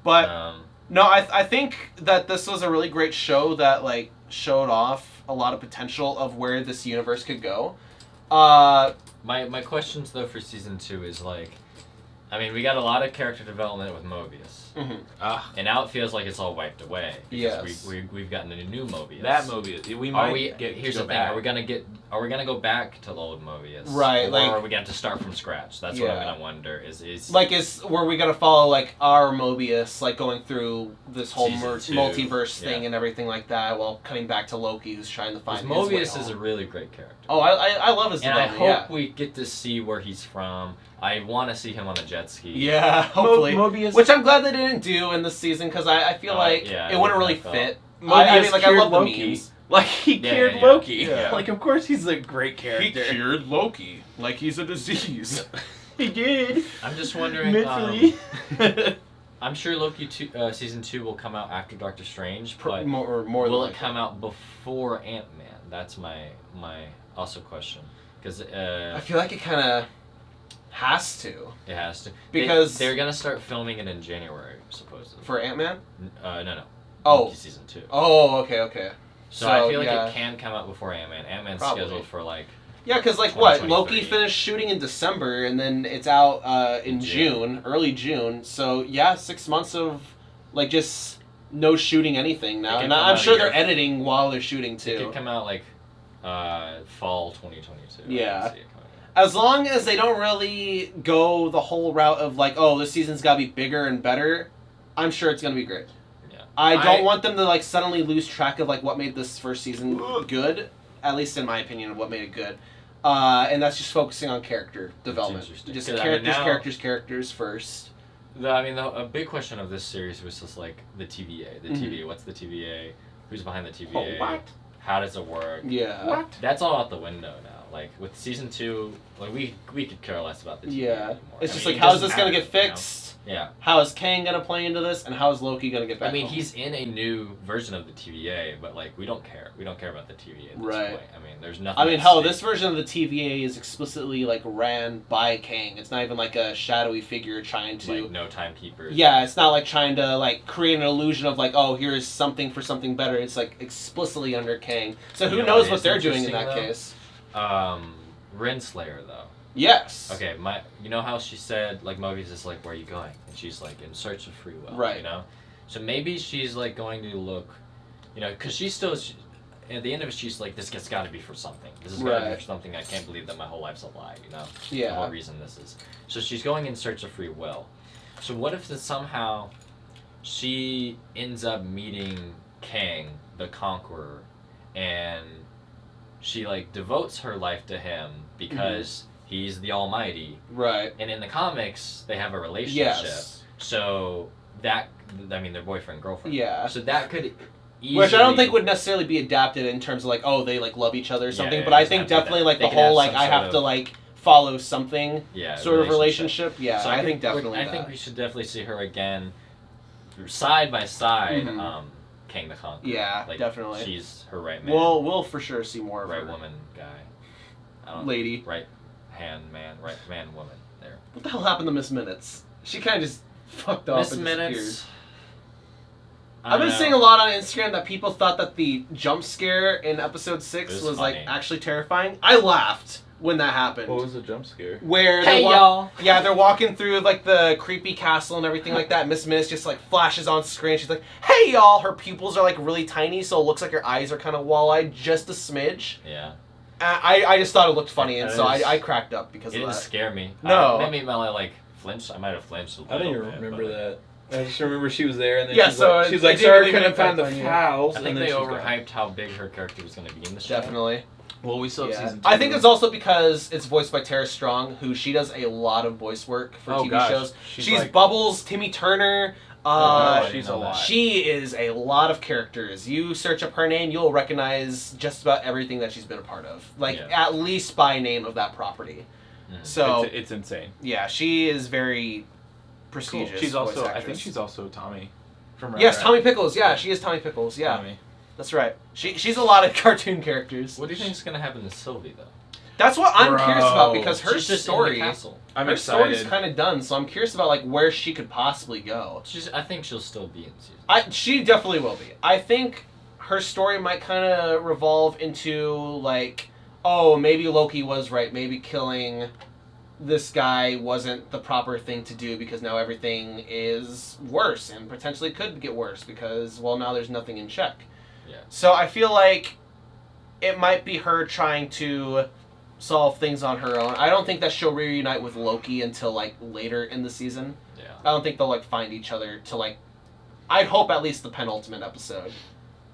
But no, I think that this was a really great show that like showed off a lot of potential of where this universe could go. My questions though for season 2 is like, I mean, we got a lot of character development with Mobius, and now it feels like it's all wiped away because Yes. we've gotten a new Mobius. That Mobius. We might Here's go the thing: back. Are we gonna go back to the old Mobius, Right, Or like- are we gonna have to start from scratch? That's what I'm gonna wonder. Is Like, were we gonna follow like our Mobius, like going through this whole Season 2, multiverse thing yeah. and everything like that, while cutting back to Loki, who's trying to find his way Mobius is a home? really great character. Oh, I love his and I development. hope we get to see where he's from. I want to see him on a jet ski. Yeah, hopefully. Mobius. Which I'm glad they didn't do in this season because I feel like yeah, it wouldn't I really felt- fit. Mobius I mean, like I cured love the Loki. memes. Like he Yeah, cured yeah. Loki. Yeah. Like of course he's a great He character. cured Loki like he's a disease. He did. I'm just wondering. Mentally. I'm sure Loki season 2 will come out after Doctor Strange, but more will than it come out before Ant-Man? That's my also question because I feel like it kind of has to it has to because they're gonna start filming it in January supposedly. for Ant-Man. No. Oh. Loki season 2. Oh, okay. So I feel like yeah. it can come out before Ant-Man. Ant-Man's Probably. scheduled for like. Yeah, because like what 2023. Loki finished shooting in December and then it's out in June, early June. So yeah, 6 months of like just no shooting anything now, It and can come I'm out sure a they're year. editing while they're shooting It too. could come out like fall 2022. I Yeah. can see it coming out. As long as they don't really go the whole route of like, oh, this season's got to be bigger and better, I'm sure it's gonna be great. Yeah. I don't want them to like suddenly lose track of like what made this first season good, at least in my opinion, of what made it good. And that's just focusing on character development. interesting. Just 'Cause, I mean, characters first. A big question of this series was just like the TVA. The TVA. What's the TVA? Who's behind the TVA? Oh, what? How does it work? Yeah. What? That's all out the window now. Like with season 2, like we could care less about the TV anymore. It's just like, how is this gonna get fixed? Yeah. How is Kang gonna play into this, and how is Loki gonna get back? I mean, home? he's in a new version of the TVA, but like we don't care. We don't care about the TVA at this point. I mean, there's nothing. I mean, hell, this version of the TVA is explicitly like ran by Kang. It's not even like a shadowy figure trying to like no timekeepers. Yeah, it's not like trying to like create an illusion of like, oh, here's something for something better. It's like explicitly under Kang. So who knows what they're doing in that case? Renslayer though. Yes. Okay, you know how she said like Mobius is like, where are you going? And she's like in search of free will. Right. You know, so maybe she's like going to look, you know, because she's still. At the end of it, she's like, this has got to be for something. This has got to be for something. I can't believe that my whole life's a lie, you know? Yeah. The whole reason this is. So she's going in search of free will. So what if somehow she ends up meeting Kang, the Conqueror, and she, like, devotes her life to him because he's the Almighty. Right. And in the comics, they have a relationship. Yes. So that, I mean, they're boyfriend, girlfriend. Yeah. So that could... Which I don't think would necessarily be adapted in terms of like, oh, they like love each other or something. But I think definitely like the whole like I have to like follow something sort of relationship. Yeah, so I think definitely. I think we should definitely see her again, side by side. Kang the Conqueror. Yeah, like, definitely. She's her right man. We'll for sure see more of her. Right woman, guy. Lady. Right hand man. Right man woman. There. What the hell happened to Miss Minutes? She kind of just fucked off. Miss Minutes. I've been seeing a lot on Instagram that people thought that the jump scare in episode 6 was like actually terrifying. I laughed when that happened. What was the jump scare? Where y'all. Yeah, they're walking through like the creepy castle and everything like that. Miss Minutes just like flashes on screen. She's like, "Hey y'all!" Her pupils are like really tiny, so it looks like her eyes are kind of wall-eyed, just a smidge. Yeah. I just thought it looked funny, and so I cracked up because of that. It didn't scare me. No. Maybe I like flinched. I might have flinched a little bit. I don't even remember that. I just remember she was there, and then she's like, sorry, couldn't find the files. I think they overhyped how big her character was going to be in the show. Definitely. Well, we still have season 2. I think it's also because it's voiced by Tara Strong, who she does a lot of voice work for TV shows. She's like, Bubbles, Timmy Turner. She's a lot. She is a lot of characters. You search up her name, you'll recognize just about everything that she's been a part of. Like, at least by name of that property. So it's insane. Yeah, she is very prestigious. Cool. She's also, I think she's also Tommy. From Tommy Pickles. Yeah, she is Tommy Pickles. Yeah, Tommy. That's right. She's a lot of cartoon characters. What do you think is gonna happen to Sylvie though? That's what I'm curious about because her she's story. I'm her excited. story's kind of done, so I'm curious about like where she could possibly go. I think she'll still be in season. She definitely will be. I think her story might kind of revolve into like, oh, maybe Loki was right. Maybe killing this guy wasn't the proper thing to do because now everything is worse and potentially could get worse because, well, now there's nothing in check. Yeah. So I feel like it might be her trying to solve things on her own. I don't think that she'll reunite with Loki until like later in the season. Yeah. I don't think they'll like find each other till like, I'd hope at least the penultimate episode.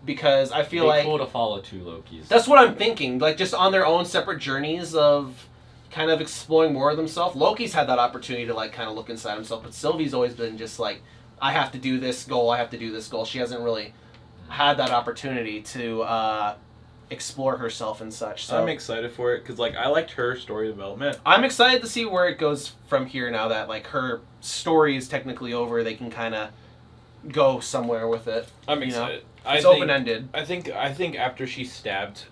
Because I feel like... cool to follow 2 Lokis. That's what I'm thinking. Like just on their own separate journeys of kind of exploring more of themselves. Loki's had that opportunity to like kind of look inside himself, but Sylvie's always been just like, I have to do this goal, I have to do this goal. She hasn't really had that opportunity to explore herself and such. So I'm excited for it because like I liked her story development. I'm excited to see where it goes from here now that like her story is technically over. They can kind of go somewhere with it. I'm excited. It's open-ended. I think after she stabbed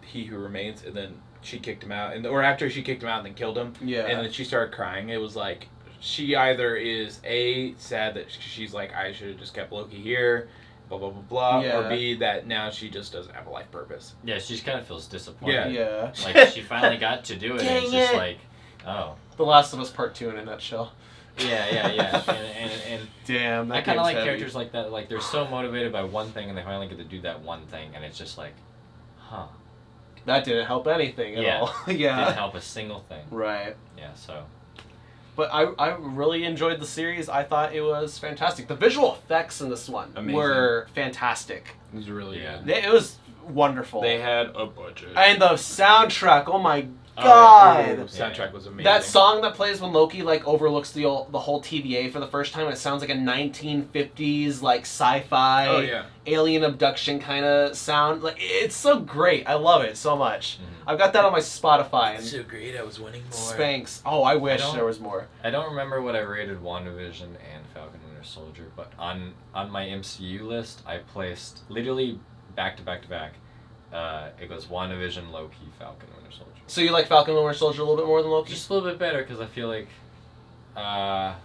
He Who Remains and then she kicked him out, or after she kicked him out and then killed him, and then she started crying. It was like she either is sad that she's like, I should have just kept Loki here, blah blah blah blah, or B, that now she just doesn't have a life purpose. Yeah, she kind of feels disappointed. Yeah. Like she finally got to do it, and it's just like, oh. The Last of Us Part 2 in a nutshell. Yeah. and damn, that I kind of like heavy. characters like that. Like they're so motivated by one thing, and they finally get to do that one thing, and it's just like, huh. That didn't help anything at all. Yeah. Didn't help a single thing. Right. Yeah, so. But I really enjoyed the series. I thought it was fantastic. The visual effects in this one were fantastic. It was really good. It was wonderful. They had a budget. And the soundtrack, oh my god! The soundtrack was amazing. That song that plays when Loki like overlooks the whole TVA for the first time, and it sounds like a 1950s like sci-fi alien abduction kind of sound. Like it's so great. I love it so much. I've got that on my Spotify. It's so great. I was winning more. Spanx. Oh, I wish there was more. I don't remember what I rated WandaVision and Falcon Winter Soldier, but on my MCU list, I placed literally back to back to back. It goes WandaVision, Loki, Falcon Winter Soldier. So you like Falcon Winter Soldier a little bit more than Loki? Just a little bit better because I feel like, I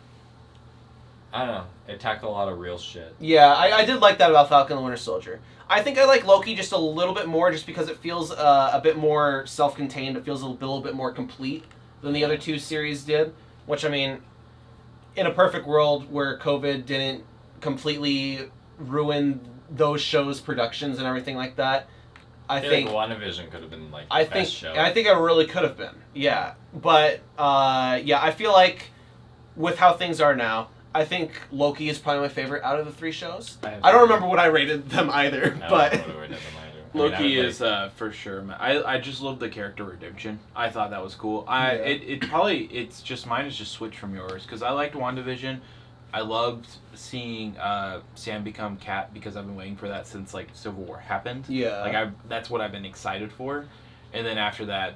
don't know, it tackled a lot of real shit. Yeah, I did like that about Falcon and Winter Soldier. I think I like Loki just a little bit more just because it feels a bit more self-contained. It feels a little bit more complete than the other two series did. Which, I mean, in a perfect world where COVID didn't completely ruin those shows' productions and everything like that, I think like WandaVision could have been like the best show. I think it really could have been. Yeah. But, I feel like with how things are now, I think Loki is probably my favorite out of the three shows. I don't remember what I rated them either, but Loki is for sure. I just love the character redemption. I thought that was cool. It's just mine is just switched from yours because I liked WandaVision. I loved seeing Sam become Cap because I've been waiting for that since like Civil War happened. Yeah, like that's what I've been excited for, and then after that.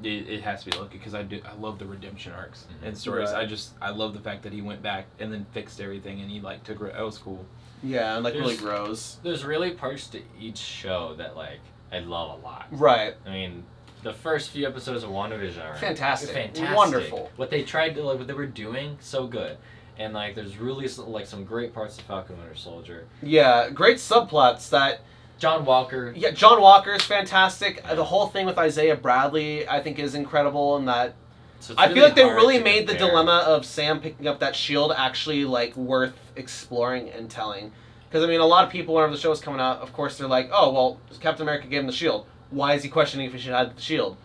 It has to be Loki because I love the redemption arcs and stories. Right. I love the fact that he went back and then fixed everything and he like took that was cool. Yeah, and like really grows. There's really parts to each show that like I love a lot. Right. I mean, the first few episodes of WandaVision are fantastic, wonderful. What they tried to what they were doing, so good. And like, there's really like some great parts of Falcon Winter Soldier. Yeah, great subplots that. John Walker. Yeah, John Walker is fantastic. The whole thing with Isaiah Bradley, I think, is incredible in that. So I feel like they really made the dilemma of Sam picking up that shield actually like worth exploring and telling. Because I mean, a lot of people, whenever the show's coming out, of course they're like, "Oh, well, Captain America gave him the shield. Why is he questioning if he should have the shield?"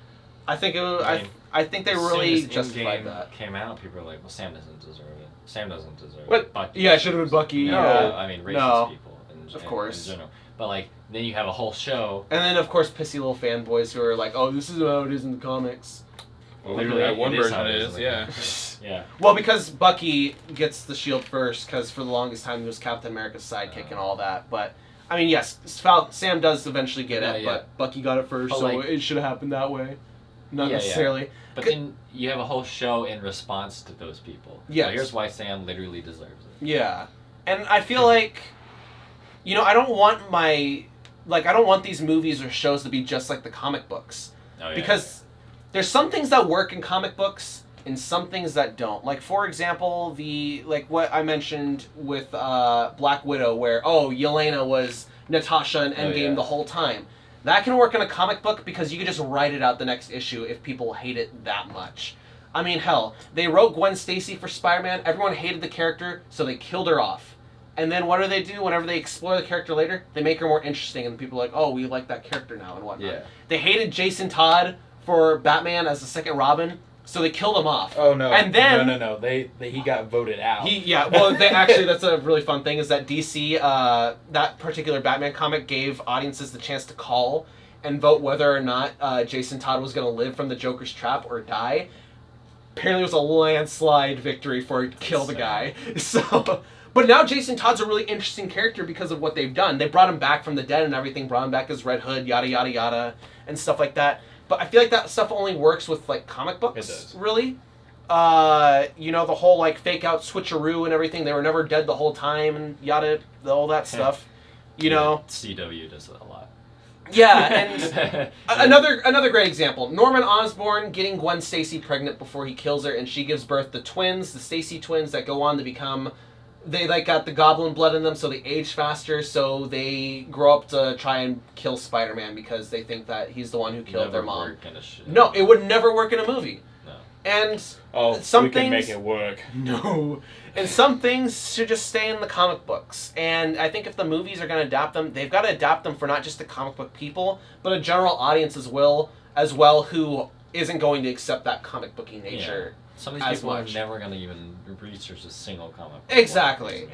I think I think they really justified that. Came out, people were like, "Well, Sam doesn't deserve it. Sam doesn't deserve it." What? Bucky. Yeah, it should have been Bucky. No, yeah. I mean racist people. Of course. In general. But like, then you have a whole show. And then, of course, pissy little fanboys who are like, "Oh, this is how it is in the comics." Well, literally, that one version is, yeah. Yeah. Well, because Bucky gets the shield first, because for the longest time he was Captain America's sidekick and all that. But, I mean, yes, Sam does eventually get it, but Bucky got it first, so it should have happened that way. Not necessarily. Yeah. But then you have a whole show in response to those people. Yeah. So here's why Sam literally deserves it. Yeah. And I feel like, I don't want these movies or shows to be just like the comic books. Oh, yeah. Because there's some things that work in comic books and some things that don't. Like, for example, what I mentioned with Black Widow, where, Yelena was Natasha in Endgame the whole time. That can work in a comic book because you can just write it out the next issue if people hate it that much. I mean, hell, they wrote Gwen Stacy for Spider-Man. Everyone hated the character, so they killed her off. And then what do? Whenever they explore the character later, they make her more interesting, and people are like, "Oh, we like that character now," and whatnot. Yeah. They hated Jason Todd for Batman as the second Robin, so they killed him off. Oh no! And then no. He got voted out. That's a really fun thing is that DC, that particular Batman comic gave audiences the chance to call and vote whether or not Jason Todd was going to live from the Joker's trap or die. Apparently, it was a landslide victory for kill the guy. So. But now Jason Todd's a really interesting character because of what they've done. They brought him back from the dead and everything, brought him back as Red Hood, yada, yada, yada, and stuff like that. But I feel like that stuff only works with, like, comic books, it does. Really. The whole, like, fake-out switcheroo and everything. They were never dead the whole time and yada, all that stuff. CW does that a lot. Yeah, and another great example. Norman Osborn getting Gwen Stacy pregnant before he kills her, and she gives birth to twins, the Stacy twins, that go on to become... They got the goblin blood in them, so they age faster, so they grow up to try and kill Spider-Man because they think that he's the one who killed their mom. No, it would never work in a movie. No. And we can make it work. No. And some things should just stay in the comic books. And I think if the movies are going to adapt them, they've got to adapt them for not just the comic book people, but a general audience as well who isn't going to accept that comic booky nature. Yeah. Some of these people are never going to even research a single comic book. Exactly.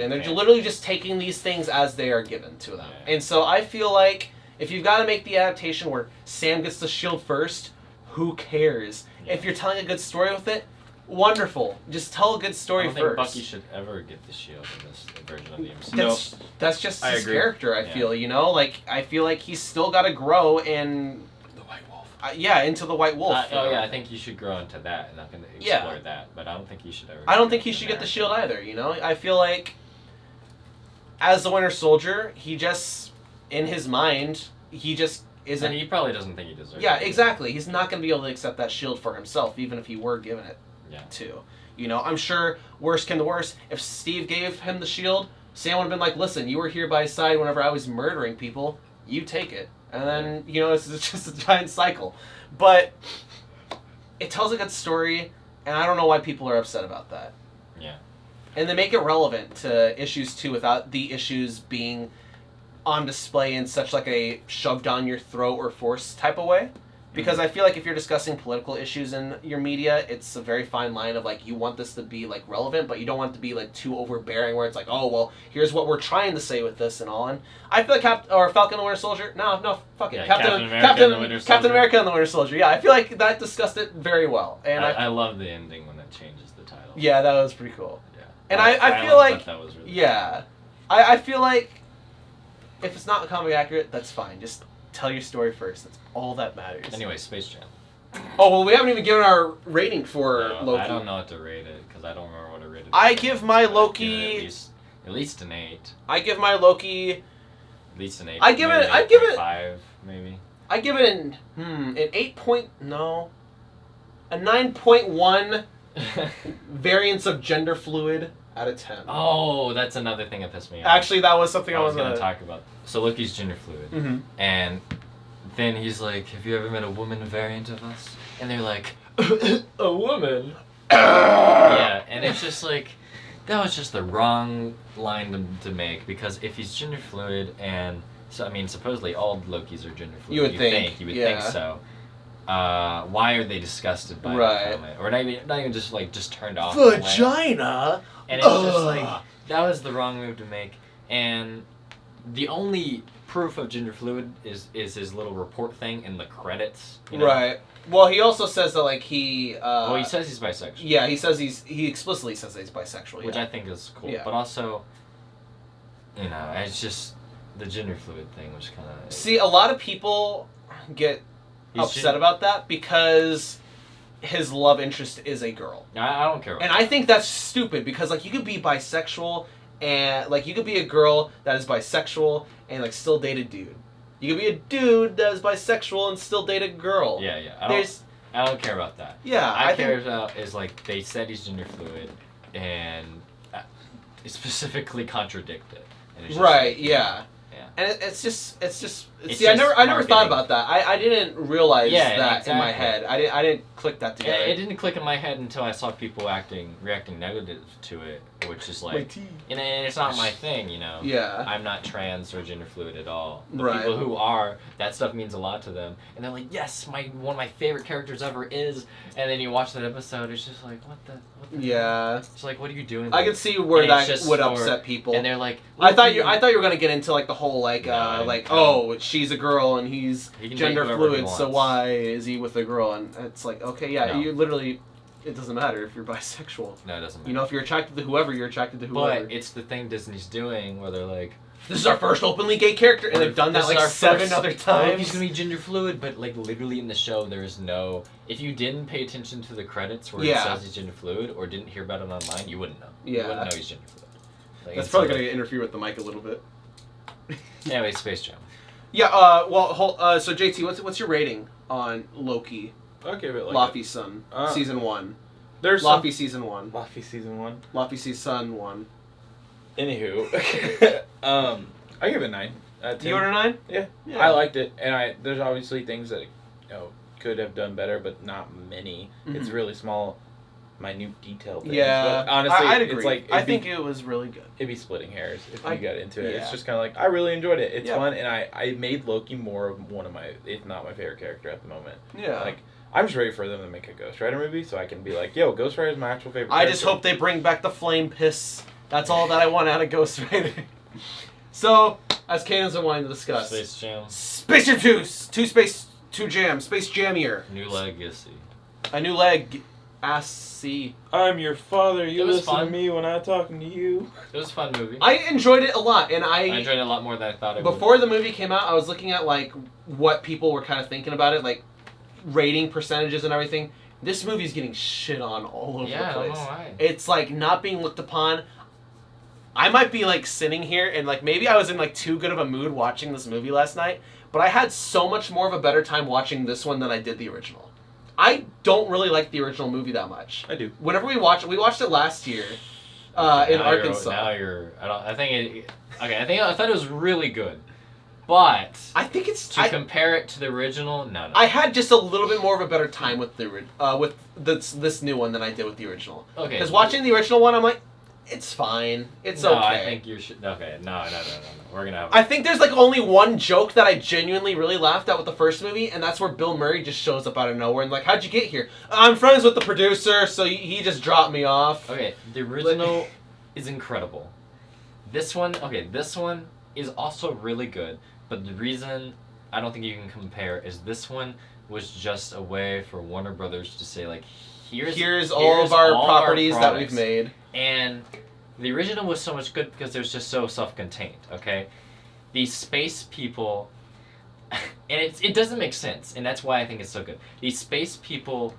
And they're literally just taking these things as they are given to them. Yeah. And so I feel like if you've got to make the adaptation where Sam gets the shield first, who cares? Yeah. If you're telling a good story with it, wonderful. Just tell a good story first. I don't think Bucky should ever get the shield in this version of the MCU. That's just his character, I feel, you know? Like, I feel like he's still got to grow and... The White Wolf. Into the White Wolf. I think you should grow into that, and not going to explore that, but I don't think he should ever... I don't think he should get the shield either, you know? I feel like, as the Winter Soldier, he just, in his mind, he just isn't... And he probably doesn't think he deserves it. Yeah, exactly. He's not going to be able to accept that shield for himself, even if he were given it. Too. You know, I'm sure, worst came to worst, if Steve gave him the shield, Sam would have been like, listen, you were here by his side whenever I was murdering people, you take it. And then, you know, it's just a giant cycle. But it tells a good story, and I don't know why people are upset about that. Yeah. And they make it relevant to issues, too, without the issues being on display in such like a shoved down your throat or force type of way. Because I feel like if you're discussing political issues in your media, it's a very fine line of, like, you want this to be, like, relevant, but you don't want it to be, like, too overbearing where it's like, oh, well, here's what we're trying to say with this and all. And I feel like Falcon and the Winter Soldier, no, fuck it. Yeah, Captain America and the Winter Soldier. Yeah, I feel like that discussed it very well. And I love the ending when it changes the title. Yeah, that was pretty cool. Yeah. And I feel like, that was really yeah, I feel like if it's not comic accurate, that's fine. Just tell your story first. That's all that matters. Anyway, Space Jam. Oh, well, we haven't even given our rating for Loki. I don't know what to rate it, because I don't remember what I rated it. I give my Loki... At least an 8. I give my Loki... At least an 8. I give it... 5, maybe. I give it an 8 point... No. A 9.1 variance of gender fluid out of 10. Oh, that's another thing that pissed me off. Actually, that was something I was going to talk about. So Loki's gender fluid. And then he's like, have you ever met a woman variant of us? And they're like, a woman? Yeah, and it's just like, that was just the wrong line to make, because if he's gender fluid, and, so I mean, supposedly all Lokis are gender fluid. You would think so. Why are they disgusted by that comment? Or not even just like, just turned off. Vagina? And it's just like, that was the wrong move to make. And the only proof of gender fluid is his little report thing in the credits. You know? Right. Well, he also says that, like, he says he's bisexual. Yeah, he explicitly says that he's bisexual. Which I think is cool. Yeah. But also, you know, it's just, the gender fluid thing was kind of... See, a lot of people get upset about that because his love interest is a girl. I don't care about that. And I think that's stupid because, like, you could be bisexual and, like, you could be a girl that is bisexual and, like, still date a dude. You could be a dude that is bisexual and still date a girl. Yeah. I don't care about that. Yeah. I care about is, like, they said he's gender fluid and specifically contradict it. And it's just right, like, yeah. And it's just see, I never thought about that. I didn't realize that in my head. I didn't click that together. It didn't click in my head until I saw people reacting negative to it, which is like, and it's not my thing, you know. Yeah. I'm not trans or gender fluid at all. The right. people who are, that stuff means a lot to them, and they're like, yes, one of my favorite characters ever is. And then you watch that episode, it's just like, what the yeah. Hell? It's like, what are you doing? I could see where that would upset people. And they're like, I thought you were gonna get into like the whole she's a girl and he's gender fluid, so why is he with a girl? And it's like, okay, yeah, you literally, it doesn't matter if you're bisexual. No, it doesn't matter. You know, if you're attracted to whoever, you're attracted to whoever. But it's the thing Disney's doing where they're like, this is our first openly gay character, and they've done that like 7 other times. He's gonna be gender fluid, but like literally in the show, there is no. If you didn't pay attention to the credits where it says he's gender fluid, or didn't hear about it online, you wouldn't know. Yeah. You wouldn't know he's gender fluid. Like, that's probably gonna interfere with the mic a little bit. Anyway, Space Jam. Yeah. So JT, what's your rating on Loki? I'll give it like Laffy's son, season 1. There's Laffy season 1. Laffy season 1. Laffy season 1. Anywho, I give it 9. You give it a 9? Yeah. I liked it, and there's obviously things that could have done better, but not many. Mm-hmm. It's really small, minute detail things. Yeah, but honestly, I'd agree. It's like I think it was really good. It'd be splitting hairs if you got into it. It's just kind of like I really enjoyed it. It's fun, and I made Loki more of one of my, if not my favorite character at the moment. Yeah, like. I'm just ready for them to make a Ghost Rider movie so I can be like, yo, Ghost Rider is my actual favorite character. I just hope they bring back the flame piss. That's all that I want out of Ghost Rider. So, as Kanan's been wanting to discuss. Space Jam. Space Jam 2! Too jam. Space jammier. New Legacy. A new leg. Assy. I'm your father. You listen fun. to me when I'm talking to you. It was a fun movie. I enjoyed it a lot, and I enjoyed it a lot more than I thought it would. Before the movie came out, I was looking at like what people were kind of thinking about it, like rating percentages and everything. This movie's getting shit on all over the place. I don't know why. It's like not being looked upon. I might be like sitting here and like maybe I was in like too good of a mood watching this movie last night, but I had so much more of a better time watching this one than I did the original. I don't really like the original movie that much. I do. Whenever we watched it last year in Arkansas. I thought it was really good. But I think it's to compare it to the original, no. I had just a little bit more of a better time with this new one than I did with the original. Okay. Because watching the original one, I'm like, it's fine. It's okay. No, I think you should. Okay, no. We're gonna have. I think there's like only one joke that I genuinely really laughed at with the first movie, and that's where Bill Murray just shows up out of nowhere and like, how'd you get here? I'm friends with the producer, so he just dropped me off. Okay, the original is incredible. This one is also really good, but the reason I don't think you can compare is this one was just a way for Warner Brothers to say like, here's all of our properties that we've made. And the original was so much good because it was just so self-contained, okay? These space people, and it doesn't make sense, and that's why I think it's so good. These space people,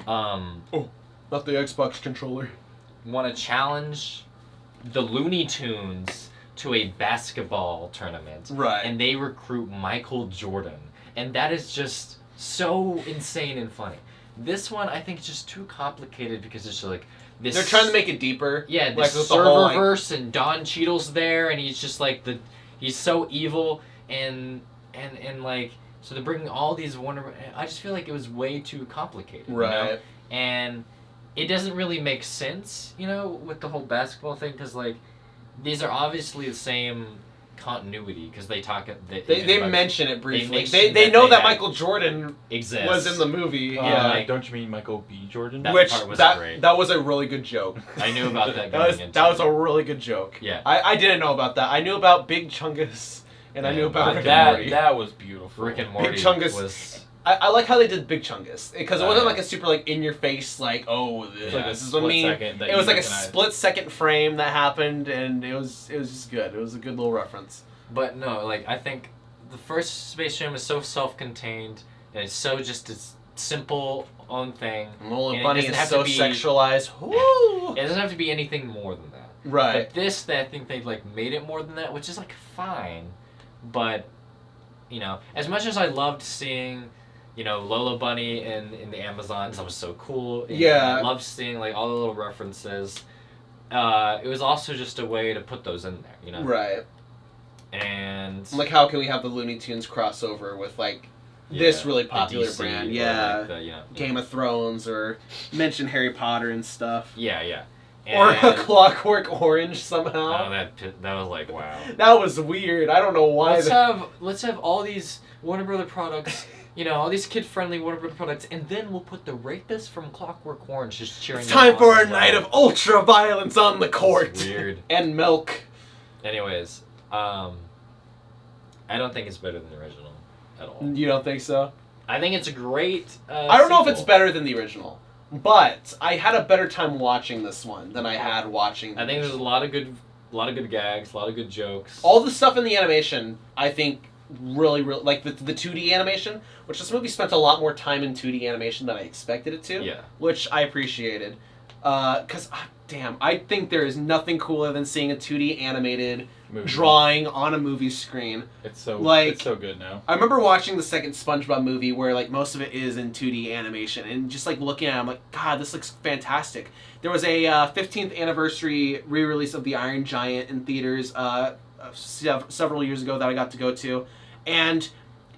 not the Xbox controller. Want to challenge the Looney Tunes to a basketball tournament. Right. And they recruit Michael Jordan. And that is just so insane and funny. This one, I think, is just too complicated because it's just like this. They're trying to make it deeper. Yeah, the like serververse, and Don Cheadle's there, and he's just like he's so evil, and like so they're bringing all these Warner. I just feel like it was way too complicated. Right. You know? And it doesn't really make sense, with the whole basketball thing, because like these are obviously the same continuity because they talk. They mention it briefly. They know that Michael Jordan exists. was in the movie. Yeah. Don't you mean Michael B. Jordan? That Which part was great. That was a really good joke. I knew about that. That was a really good joke. Yeah. I didn't know about that. I knew about Big Chungus and I knew about Rick and Morty. That was beautiful. Rick and Morty. Big Chungus was. I like how they did Big Chungus because it wasn't like a super like in your face like this is what I mean. It was like a split second frame that happened and it was just good. It was a good little reference. But no, like I think the first Space Jam is so self-contained and it's so just a simple own thing. And Little Bunny is so sexualized. Woo! It doesn't have to be anything more than that. Right. But this, I think they like made it more than that, which is like fine. But as much as I loved seeing, Lola Bunny in the Amazons, that was so cool. Yeah. I loved seeing like all the little references. It was also just a way to put those in there, Right. And like, how can we have the Looney Tunes crossover with like this really popular DC, brand? Yeah, like Game of Thrones or mention Harry Potter and stuff. Yeah. Or a Clockwork Orange somehow. Oh, that was like wow. That was weird. I don't know why. Let's have all these Warner Brother products. All these kid-friendly Warner Brother products, and then we'll put the rapist from Clockwork Orange just cheering. It's time for a night of ultra violence on the court. That's weird. And milk. Anyways, I don't think it's better than the original at all. You don't think so? I think it's a great. I don't know if it's better than the original, but I had a better time watching this one than I had watching. I think there's a lot of good gags, a lot of good jokes. All the stuff in the animation, I think. Really, like the 2D animation, which this movie spent a lot more time in 2D animation than I expected it to. Yeah. Which I appreciated. Because, I think there is nothing cooler than seeing a 2D animated drawing on a movie screen. It's so good now. I remember watching the second SpongeBob movie where, like, most of it is in 2D animation. And just, like, looking at it, I'm like, God, this looks fantastic. There was a 15th anniversary re-release of The Iron Giant in theaters several years ago that I got to go to. And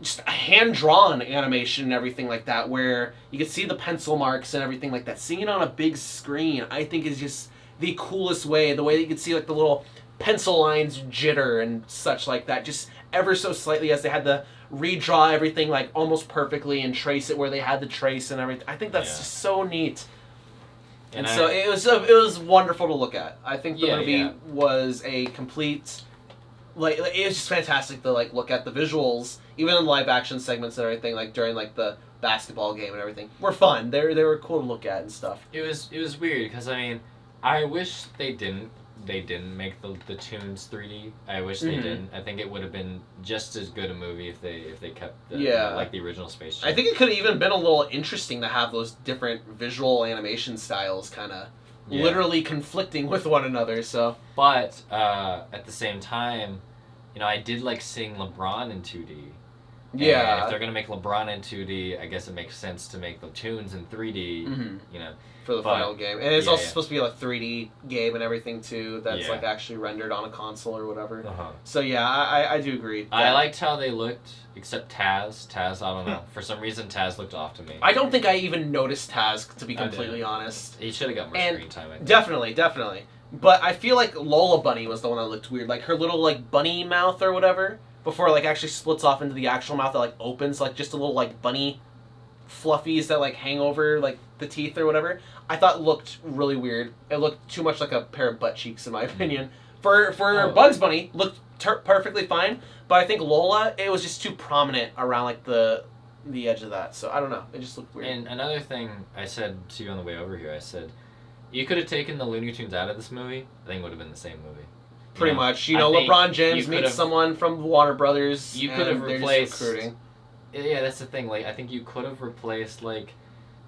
just a hand-drawn animation and everything like that, where you could see the pencil marks and everything like that. Seeing it on a big screen, I think is just the coolest way. The way that you could see like the little pencil lines jitter and such like that, just ever so slightly as they had to redraw everything like almost perfectly and trace it where they had the trace and everything. I think that's just so neat. And so it was wonderful to look at. I think the movie was a complete like it was just fantastic to like look at the visuals, even in the live action segments and everything, like during like the basketball game and everything, were fun. They were cool to look at and stuff. It was weird because I mean, I wish they didn't make the tunes 3D. I wish they didn't. I think it would have been just as good a movie if they kept like the original Space Jam. I think it could have even been a little interesting to have those different visual animation styles kind of literally conflicting with one another. So, but at the same time, I did like seeing LeBron in 2D. Yeah. And if they're gonna make LeBron in 2D, I guess it makes sense to make the tunes in 3D. For the final game, and it's also supposed to be a 3D game and everything too. That's like actually rendered on a console or whatever. So yeah, I do agree. I liked how they looked, except Taz. Taz, I don't know. For some reason, Taz looked off to me. I don't think I even noticed Taz, to be completely honest. He should have got more screen time. I think. Definitely. But I feel like Lola Bunny was the one that looked weird, like her little like bunny mouth or whatever. Before it like actually splits off into the actual mouth that like opens, like just a little like bunny fluffies that like hang over like the teeth or whatever. I thought it looked really weird. It looked too much like a pair of butt cheeks in my opinion. For Bugs Bunny, looked perfectly fine, but I think Lola, it was just too prominent around like the edge of that. So I don't know. It just looked weird. And another thing I said to you on the way over here, I said, you could have taken the Looney Tunes out of this movie. I think it would have been the same movie. Pretty much. LeBron James meets someone from Warner Brothers. You could have replaced recruiting. Yeah, that's the thing. Like, I think you could have replaced like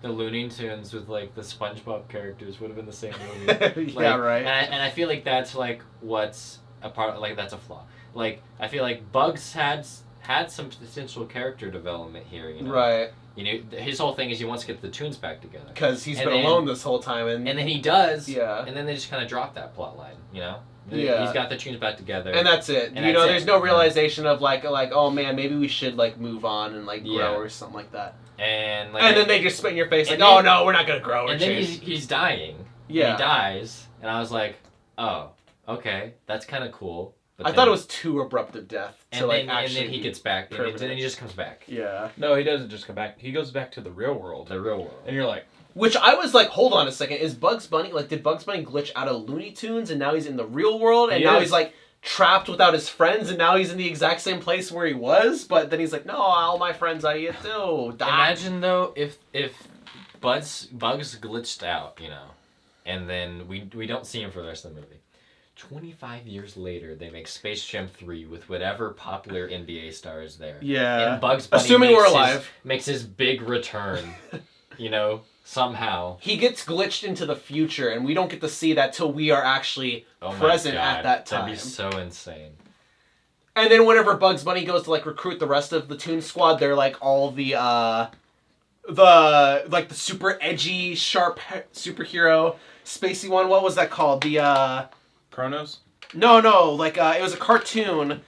the Looney Tunes with like the SpongeBob characters. Would have been the same movie. Yeah, right. And I feel like that's like what's a part. Like that's a flaw. Like I feel like Bugs had some potential character development here. Right. His whole thing is he wants to get the Tunes back together. Because he's been alone this whole time, and then he does. Yeah. And then they just kind of drop that plot line. Yeah. He's got the Tunes back together. And that's it. And there's no realization of like oh man, maybe we should like move on and like grow or something like that. And then they just spit in your face like, oh no, we're not gonna grow or change. And then he's dying. Yeah. And he dies, and I was like, oh, okay, that's kind of cool. But I thought it was too abrupt of death to like actually. And then he gets back, and then he just comes back. Yeah. No, he doesn't just come back. He goes back to the real world. The real world. And you're like. Which I was like, hold on a second, is Bugs Bunny, like, did Bugs Bunny glitch out of Looney Tunes and now he's in the real world and now he's like trapped without his friends and now he's in the exact same place where he was, but then he's like, no, all my friends are here too. Imagine though if Bugs glitched out, and then we don't see him for the rest of the movie. 25 years later, they make Space Jam 3 with whatever popular NBA star is there. Yeah. And Bugs Bunny assuming we're alive. Makes his big return. Somehow. He gets glitched into the future, and we don't get to see that till we are actually present at that time. That'd be so insane. And then whenever Bugs Bunny goes to, like, recruit the rest of the Toon Squad, they're, like, all the super edgy, sharp superhero, spacey one. What was that called? The, Chronos? No, like, it was a cartoon.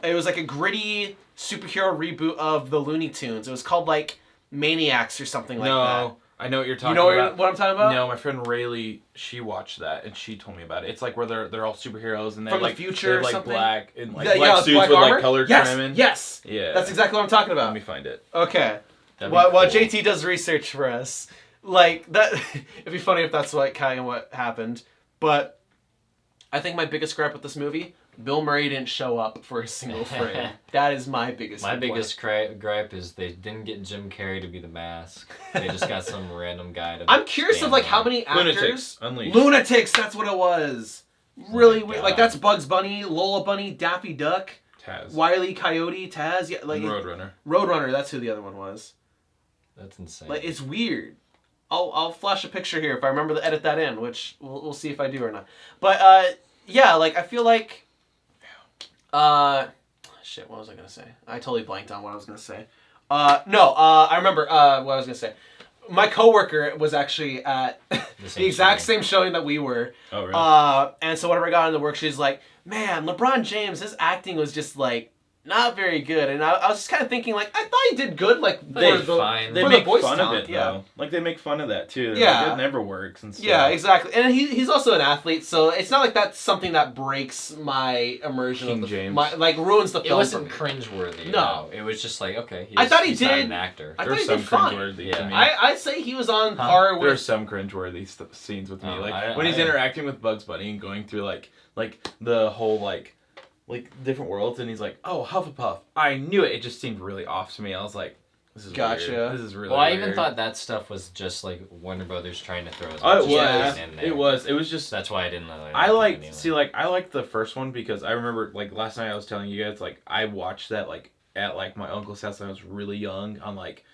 It was, like, a gritty superhero reboot of the Looney Tunes. It was called, like, Maniacs or something like that. No, I know what you're talking about. You know what I'm talking about? No, my friend Rayleigh, she watched that and she told me about it. It's like where they're all superheroes and they from like the future or like something. Black and like black suits black with armor? like colored yes, trimming. Yes. Yeah. That's exactly what I'm talking about. Let me find it. Okay. While cool. JT does research for us, like that, it'd be funny if that's what happened. But I think my biggest gripe with this movie. Bill Murray didn't show up for a single frame. That is my biggest complaint. Biggest gripe is they didn't get Jim Carrey to be the Mask. They just got some random guy to I'm curious of like how many actors... Lunatics. Unleashed. Lunatics, that's what it was. Really weird. Like God. that's Bugs Bunny, Lola Bunny, Daffy Duck, Taz. Wile E. Coyote, Taz, yeah, like Roadrunner. Roadrunner, that's who the other one was. That's insane. Like it's weird. I'll flash a picture here if I remember to edit that in, which we'll see if I do or not. But yeah, like I feel like shit, what was I gonna say? I totally blanked on what I was gonna say. I remember what I was gonna say. My coworker was actually at the exact same showing that we were. Oh, really? And so whenever I got into work, she's like, man, LeBron James, his acting was just like not very good. And I was just kind of thinking, like, I thought he did good, like, They make voice fun talent, of it, though. Like, they make fun of that, too. Yeah. Like, it never works and stuff. Yeah, exactly. And he's also an athlete, so it's not like that's something that breaks my immersion King of the James. like ruins the film. It wasn't cringeworthy. No. It was just like, okay, I thought he he's did. not an actor. I thought There's he some did fine. cringeworthy to me. I'd say he was on par with... There's some cringeworthy scenes with me. When he's interacting with Bugs Bunny and going through, like the whole, like, like different worlds, and he's like, "Oh, Hufflepuff." I knew it. It just seemed really off to me. I was like, "This is Gotcha. weird. This is really." Well, I weird. even thought that stuff was just like Warner Brothers trying to throw as Oh, much it was. as in there. It was. It was just. That's why I didn't like it. I liked the first one because I remember like last night I was telling you guys like I watched that like at like my uncle's house when I was really young on like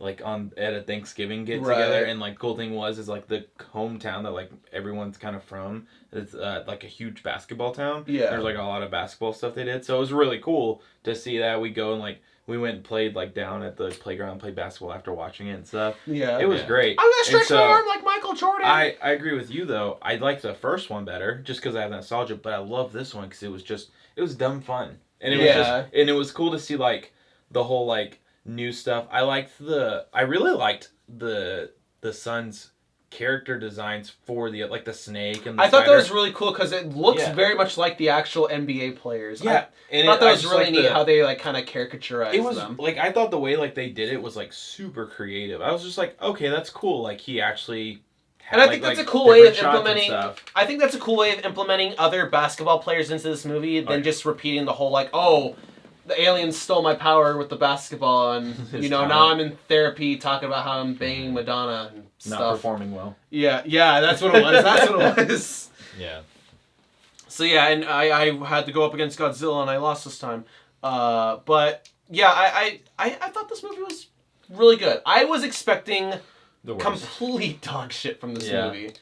at a Thanksgiving get together, and like cool thing is like the hometown that like everyone's kind of from. It's like a huge basketball town. Yeah. There's like a lot of basketball stuff they did, so it was really cool to see that. We go and like we went and played like down at the playground and played basketball after watching it and stuff. Yeah. It was great. I'm gonna stretch my arm like Michael Jordan. I agree with you though. I liked the first one better just because I have nostalgia, but I love this one because it was dumb fun, and it was cool to see like the whole like new stuff. I really liked the son's character designs for the like the snake and the I thought spider. that was really cool because it looks very much like the actual NBA players. Yeah, I thought that was really neat how they like kind of caricaturized them. Like I thought the way like they did it was like super creative. I was just like, okay, that's cool. Like he actually. And I think that's a cool way of implementing. I think that's a cool way of implementing other basketball players into this movie than just repeating the whole like, oh, the aliens stole my power with the basketball, and you know now I'm in therapy talking about how I'm banging Madonna and stuff. Not performing well. Yeah, that's what it was. That's what it was. Yeah. So yeah, and I had to go up against Godzilla, and I lost this time. But yeah, I thought this movie was really good. I was expecting complete dog shit from this movie.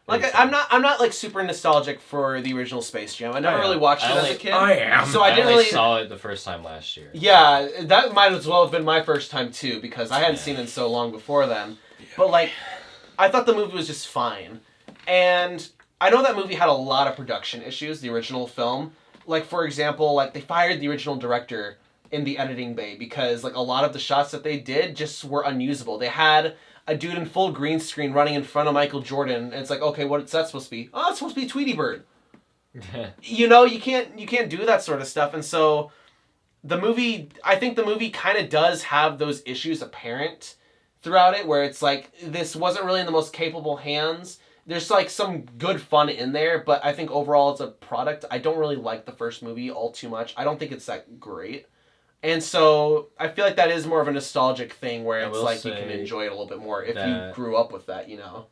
Like I'm not like super nostalgic for the original Space Jam. I never really watched it as a kid. I am. So I didn't really saw it the first time last year. Yeah, that might as well have been my first time too because I hadn't seen it so long before then. But like, I thought the movie was just fine, and I know that movie had a lot of production issues. The original film, like for example, like they fired the original director in the editing bay because like a lot of the shots that they did just were unusable. They had a dude in full green screen running in front of Michael Jordan, and it's like, okay, what's that supposed to be? Oh, it's supposed to be Tweety Bird. You know, you can't do that sort of stuff, and so I think the movie kind of does have those issues apparent throughout it, where it's like this wasn't really in the most capable hands. There's like some good fun in there, but I think overall as a product, I don't really like the first movie all too much. I don't think it's that great. And so I feel like that is more of a nostalgic thing where it's like you can enjoy it a little bit more if you grew up with that, you know.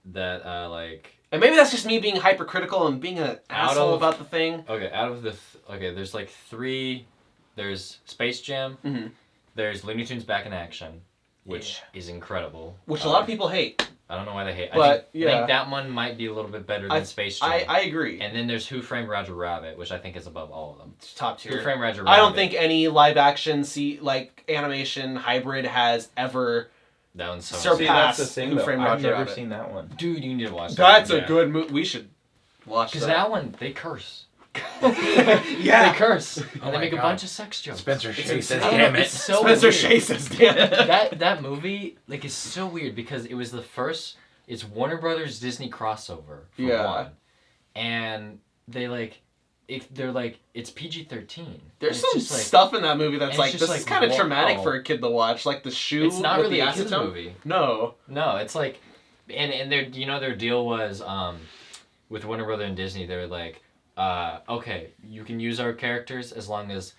That like. And maybe that's just me being hypercritical and being an asshole about the thing. Okay, there's like three. There's Space Jam. Mm-hmm. There's Looney Tunes Back in Action, which is incredible. Which a lot of people hate. I don't know why they hate. But I think that one might be a little bit better than Space Jam. I agree. And then there's Who Framed Roger Rabbit, which I think is above all of them. It's top tier. Who Framed Roger Rabbit. I don't think any live action animation hybrid has ever that one's so surpassed that's the thing, Who Framed Roger Rabbit. I've never seen that one. Dude, you need to watch that. That's a good movie. We should watch that. Because that one, they curse. Yeah. They curse. Oh And they make God. a bunch of sex jokes. Spencer Shay It's says, insane. "Damn it." It's so Spencer weird. Shay says, damn it. That movie like is so weird because it was the first. It's Warner Brothers Disney crossover for one, and they're like it's PG-13. There's some stuff in that movie that's like this is kind of traumatic wow. for a kid to watch. Like the shoe. It's not with really the a kids acetone. movie. No, it's like, and their deal was with Warner Brothers and Disney. They were like, okay, you can use our characters as long as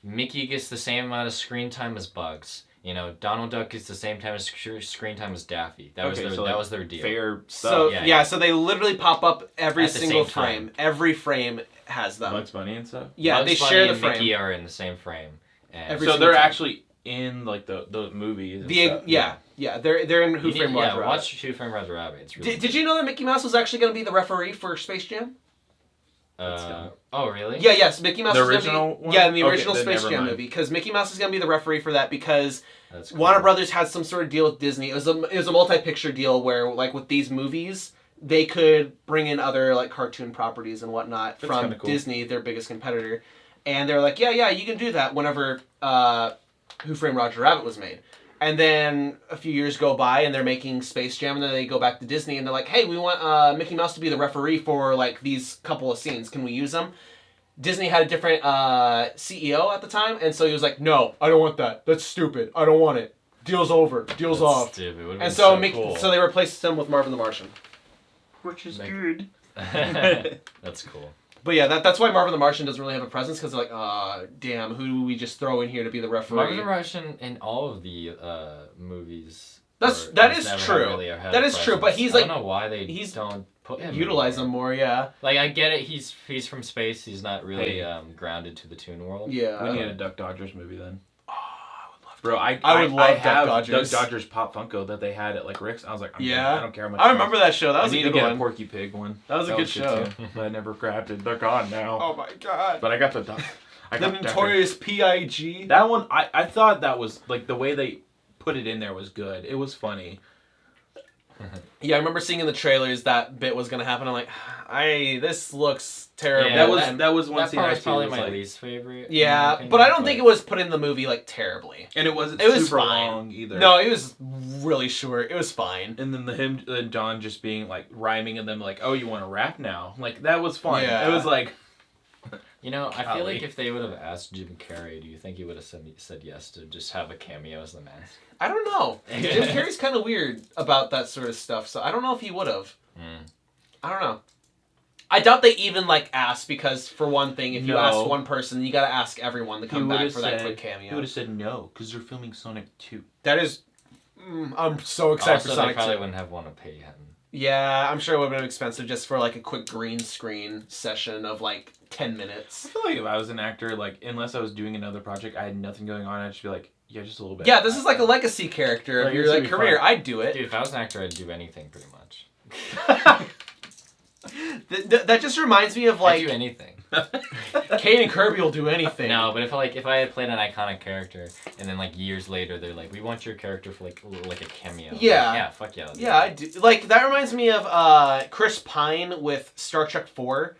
Mickey gets the same amount of screen time as Bugs. You know, Donald Duck gets the same time as screen time as Daffy. That was their deal. Fair stuff. So so they literally pop up every At the single same frame. time. Every frame has them. Bugs Bunny and stuff. Yeah, Bugs they Bunny share the and frame. Mickey are in the same frame. And So they're actually in like the movies. And stuff. They're in Who Framed Roger Rabbit. Watch Who Framed Roger Rabbit. It's really Did you know that Mickey Mouse was actually going to be the referee for Space Jam? Oh really? Yeah, yes, Mickey Mouse. The was original gonna be, one? Yeah, in the Okay, original then Space never Jam mind. movie, because Mickey Mouse is going to be the referee for that because That's cool. Warner Brothers had some sort of deal with Disney. It was a multi-picture deal where like with these movies they could bring in other like cartoon properties and whatnot from cool. Disney, their biggest competitor, and they're like, yeah, you can do that whenever Who Framed Roger Rabbit was made. And then a few years go by and they're making Space Jam, and then they go back to Disney and they're like, hey, we want Mickey Mouse to be the referee for like these couple of scenes. Can we use them? Disney had a different CEO at the time, and so he was like, no, I don't want that. That's stupid. I don't want it. Deal's over. Deal's off. Stupid. And so cool. so they replaced him with Marvin the Martian. Which is Like- good. That's cool. But yeah, that's why Marvin the Martian doesn't really have a presence, because they're like, damn, who do we just throw in here to be the referee? Marvin the Martian in all of the movies. That is true. Really that is true, but he's like... I don't know why they don't put him utilize him more, yeah. Like, I get it, he's from space, he's not really grounded to the Toon World. Yeah. We need a Duck Dodgers movie then. Oh, I would love Bro, I would love Duck Dodgers. Duck Dodgers Pop Funko that they had at like Rick's. I was like, I don't care how much. I remember that show. That was a good one. I need to get a Porky Pig one. That was a good show. But I never grabbed it. They're gone now. Oh my god. But I got the Duck. The Notorious P.I.G. That one, I thought that was, like, the way they put it in there was good. It was funny. Yeah, I remember seeing in the trailers that bit was gonna happen. I'm like, this looks terrible. Yeah, that was one that scene part I was probably was my like, least favorite. Yeah, but I don't think it was put in the movie like terribly. And it wasn't It was super fine. long either. No, it was really short. It was fine. And then John just being like rhyming and them like, oh, you want to rap now? Like that was fun. Yeah. It was like, you know, I feel like if they would have asked Jim Carrey, do you think he would have said yes to just have a cameo as the Mask? I don't know. Jim Carrey's kind of weird about that sort of stuff, so I don't know if he would have. I don't know. I doubt they even like asked, because for one thing, if you ask one person, you gotta ask everyone to come back for that quick cameo. He would have said no, because they're filming Sonic 2. That is... I'm so excited for Sonic 2. They probably wouldn't have wanted to pay him. Yeah, I'm sure it would have been expensive just for like a quick green screen session of like 10 minutes. I feel like if I was an actor, like, unless I was doing another project, I had nothing going on, I'd just be like, yeah, just a little bit. Yeah, this is like a legacy character of your like career. Fun. I'd do it. Dude, if I was an actor, I'd do anything pretty much. That just reminds me of like... I'd do anything. Kane and Kirby will do anything. No, but if I had played an iconic character, and then like years later they're like, we want your character for like a cameo. Yeah. Like, yeah, fuck yeah. Yeah, I do. Like, that reminds me of Chris Pine with Star Trek 4.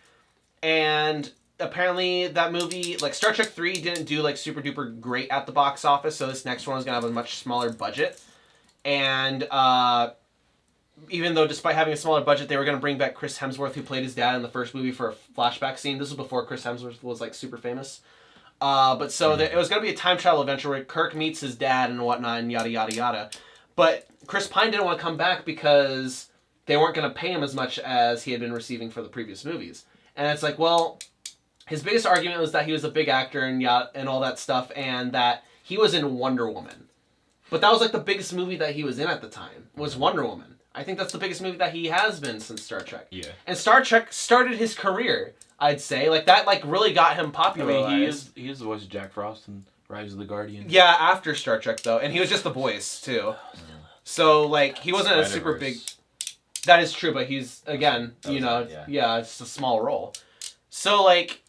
And apparently that movie, like Star Trek 3 didn't do like super duper great at the box office, so this next one is going to have a much smaller budget. And even though despite having a smaller budget, they were going to bring back Chris Hemsworth, who played his dad in the first movie, for a flashback scene. This was before Chris Hemsworth was like super famous. But so it was going to be a time travel adventure where Kirk meets his dad and whatnot and yada yada yada. But Chris Pine didn't want to come back because they weren't going to pay him as much as he had been receiving for the previous movies. And it's like, well, his biggest argument was that he was a big actor and all that stuff, and that he was in Wonder Woman. But that was like the biggest movie that he was in at the time, was Wonder Woman. I think that's the biggest movie that he has been since Star Trek. Yeah. And Star Trek started his career, I'd say. Like, that like really got him popularized. I mean, he is the voice of Jack Frost in Rise of the Guardians. Yeah, after Star Trek, though. And he was just the voice, too. So, like, he wasn't a super big... That is true, but he's, again, it's a small role. So, like,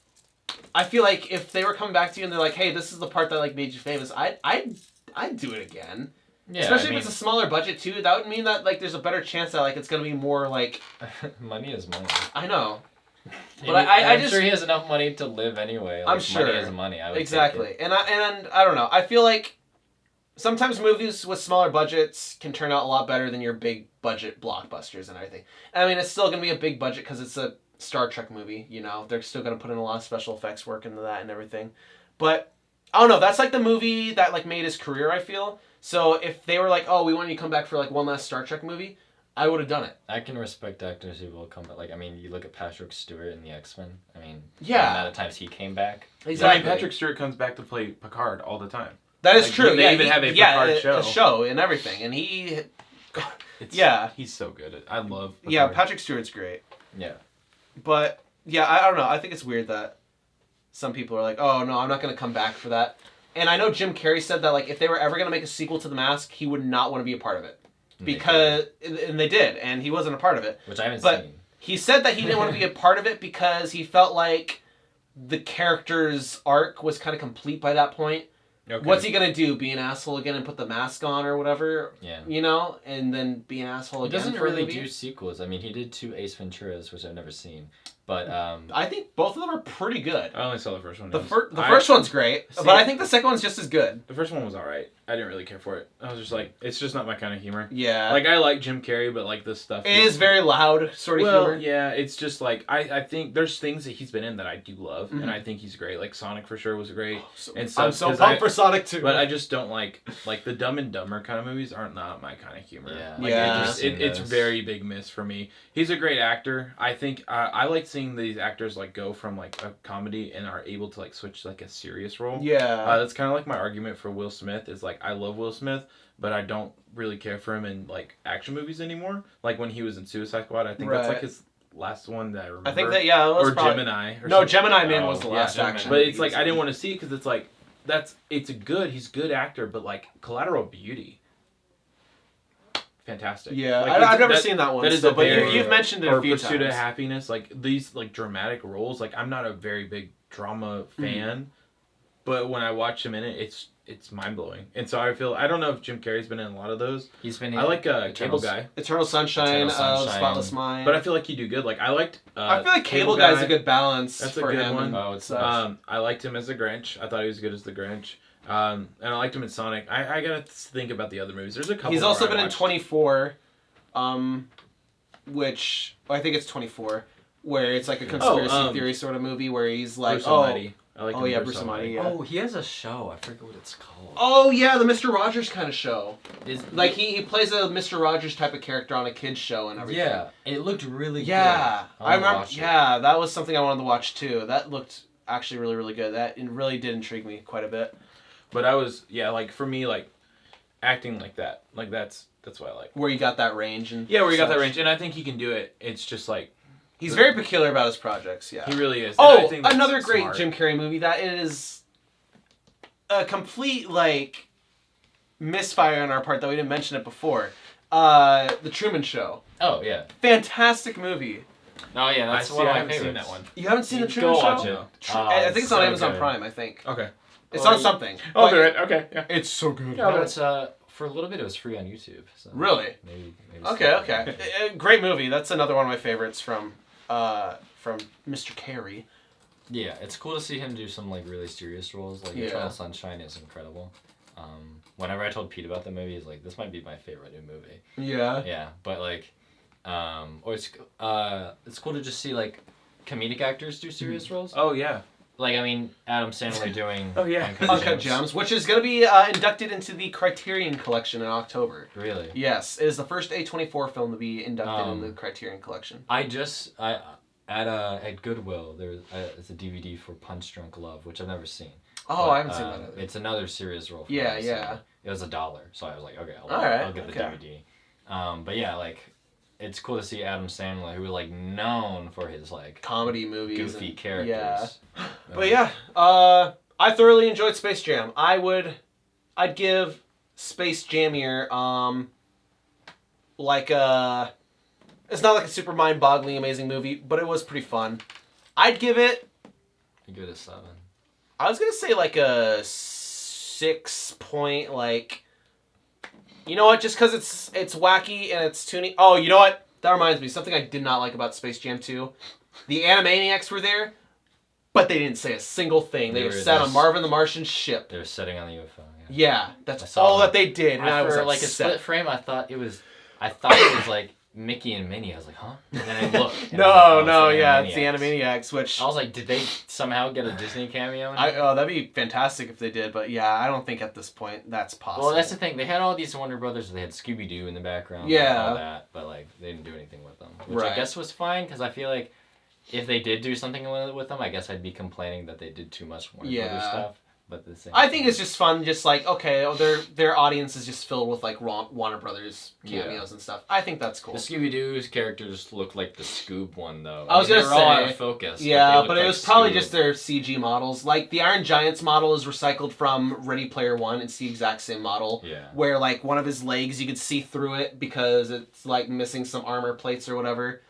I feel like if they were coming back to you and they're like, hey, this is the part that, like, made you famous, I'd do it again. Yeah, especially if it's a smaller budget, too. That would mean that, like, there's a better chance that, like, it's going to be more, like... Money is money. I know. But I'm sure he has enough money to live anyway. Like, I'm sure. Money is money. I would exactly. Take it. And I don't know. I feel like sometimes movies with smaller budgets can turn out a lot better than your big budget blockbusters and everything. I mean, it's still going to be a big budget because it's a Star Trek movie, you know. They're still going to put in a lot of special effects work into that and everything. But, I don't know. That's like the movie that like made his career, I feel. So if they were like, oh, we want you to come back for like one last Star Trek movie, I would have done it. I can respect actors who will come back. Like, I mean, you look at Patrick Stewart in the X-Men. I mean, yeah, the amount of times he came back. Exactly. I mean, Patrick Stewart comes back to play Picard all the time. That is true. They even have a Picard show. A show and everything, and he. He's so good. I love Picard. Yeah, Patrick Stewart's great. Yeah. But yeah, I don't know. I think it's weird that some people are like, oh no, I'm not gonna come back for that. And I know Jim Carrey said that like if they were ever gonna make a sequel to The Mask, he would not want to be a part of it. And they did, and he wasn't a part of it. Which I haven't but seen. He said that he didn't want to be a part of it because he felt like the character's arc was kind of complete by that point. Okay. What's he gonna do? Be an asshole again and put the mask on or whatever? Yeah. You know, and then be an asshole again. He doesn't really do sequels. I mean, he did 2 Ace Venturas, which I've never seen. But I think both of them are pretty good. I only saw the first one. The first one's great, but I think the second one's just as good. The first one was alright. I didn't really care for it. I was just like, it's just not my kind of humor. Yeah. Like, I like Jim Carrey, but like this stuff... It is very loud sort of humor. Yeah, it's just like, I think there's things that he's been in that I do love, and I think he's great. Like, Sonic for sure was great. And stuff, I'm so pumped for Sonic 2. But I just don't like the Dumb and Dumber kind of movies aren't not my kind of humor. Yeah. Like, it's very big miss for me. He's a great actor. I think, I like seeing these actors like go from like a comedy and are able to like switch to like a serious role. Yeah. That's kind of like my argument for Will Smith is like, I love Will Smith, but I don't really care for him in like action movies anymore. Like when he was in Suicide Squad, I think that's like his last one that I remember. I think that, yeah, it was or probably... Gemini. Or no, something. Gemini Man was the last action. But it's like, I didn't want to see it because it's like, he's a good actor, but like Collateral Beauty. Fantastic. Yeah, like, I've never seen that one. That is still, a very, but you've mentioned it a few Pursuit times. of Happiness, like these like dramatic roles. Like I'm not a very big drama fan, but when I watch him in it, it's mind blowing. And so I don't know if Jim Carrey's been in a lot of those. He's been. I like Cable Guy, Eternal Sunshine, Spotless Mind. but I feel like he do good. Like I liked. I feel like Cable Guy's a good balance. That's a for good him one. and Oh, it's such. I liked him as the Grinch. I thought he was good as the Grinch. And I liked him in Sonic. I gotta think about the other movies. There's a couple. He's also been in watched. 24, which I think it's 24, where it's like a conspiracy theory sort of movie where he's like, Bruce Almighty. I like him Bruce Almighty. Yeah. Oh, he has a show. I forget what it's called. Oh yeah, the Mr. Rogers kind of show. Is Like he plays a Mr. Rogers type of character on a kids show and everything. Yeah, it looked really Yeah, good. I remember. Yeah, that was something I wanted to watch too. That looked actually really, really good. That it really did intrigue me quite a bit. But I was like for me like acting like that. Like that's what I like. Where you got that range and Yeah, where you got that such. range, and I think he can do it. It's just like He's very peculiar about his projects. Yeah. he really is. And Oh, I think that's another great smart. Jim Carrey movie that is a complete like misfire on our part that we didn't mention it before. The Truman Show. Oh yeah. Fantastic movie. Oh yeah, that's one I of my haven't favorites. seen that one. You haven't seen the Truman Go Show? watch it. I think it's on so Amazon good. Prime. I think Okay. it's on something. I'll But do it. Okay. Yeah. It's so good. No, it's for a little bit it was free on YouTube. So Really? Maybe Okay. Great movie. That's another one of my favorites from Mr. Carey. Yeah, it's cool to see him do some like really serious roles. Like Yeah. Eternal Sunshine is incredible. Whenever I told Pete about the movie, he's like, "This might be my favorite new movie." Yeah. Yeah, but like, or it's cool to just see like comedic actors do serious roles. Oh yeah. Like I mean, Adam Sandler doing Oh, yeah. Uncut Gems, which is going to be inducted into the Criterion Collection in October. Really? Yes, it is the first A24 film to be inducted in the Criterion Collection. At Goodwill it's a DVD for Punch Drunk Love, which I've never seen. Oh, But, I haven't seen that either. It's another serious role. For Yeah, me, yeah. So it was $1, so I was like, okay, I'll get the DVD. But yeah, like, it's cool to see Adam Sandler, who was like known for his like Comedy movies. goofy characters. Yeah. But yeah, I thoroughly enjoyed Space Jam. I'd give Space Jamier, it's not like a super mind-boggling amazing movie, but it was pretty fun. I'd give it... You give it a 7. I was gonna say like a 6 point, like... You know what? Just because it's wacky and it's tuning... Oh, you know what? That reminds me. Something I did not like about Space Jam 2. The Animaniacs were there, but they didn't say a single thing. They were sat on Marvin the Martian's ship. They were sitting on the UFO. Yeah, that's all that they did, and I was for like a split frame. I thought it was like Mickey and Minnie. I was like, huh? And then I looked. And it's the Animaniacs, which... I was like, did they somehow get a Disney cameo? That'd be fantastic if they did, but yeah, I don't think at this point that's possible. Well, that's the thing. They had all these Warner Brothers. They had Scooby-Doo in the background. Yeah. And all that, but like they didn't do anything with them, which Right. I guess was fine because I feel like if they did do something with them, I guess I'd be complaining that they did too much Warner Brothers stuff. But the same. I think it's just fun, just like, okay, their audience is just filled with like Warner Brothers cameos and stuff. I think that's cool. The Scooby-Doo's characters look like the Scoob one though. I was gonna they were all out say, of focus. yeah, but it like was probably Scoob. just their CG models. Like the Iron Giant's model is recycled from Ready Player One. It's the exact same model. Yeah. Where like one of his legs you could see through it because it's like missing some armor plates or whatever.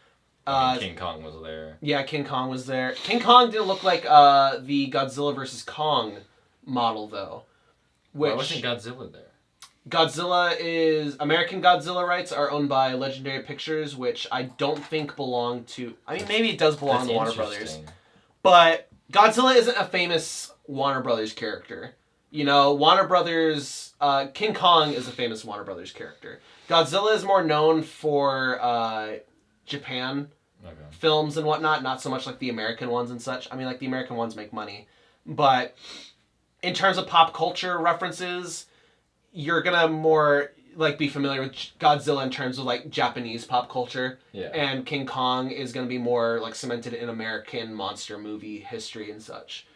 King Kong was there. Yeah, King Kong was there. King Kong didn't look like the Godzilla vs. Kong model though. Why wasn't Godzilla there? Godzilla is... American Godzilla rights are owned by Legendary Pictures, which I don't think belong to... I mean, maybe it does belong to Warner Brothers. But Godzilla isn't a famous Warner Brothers character. You know, Warner Brothers, King Kong is a famous Warner Brothers character. Godzilla is more known for Japan films and whatnot, not so much like the American ones and such. I mean, like, the American ones make money. But in terms of pop culture references, you're gonna more, like, be familiar with Godzilla in terms of, like, Japanese pop culture. Yeah. And King Kong is gonna be more, like, cemented in American monster movie history and such.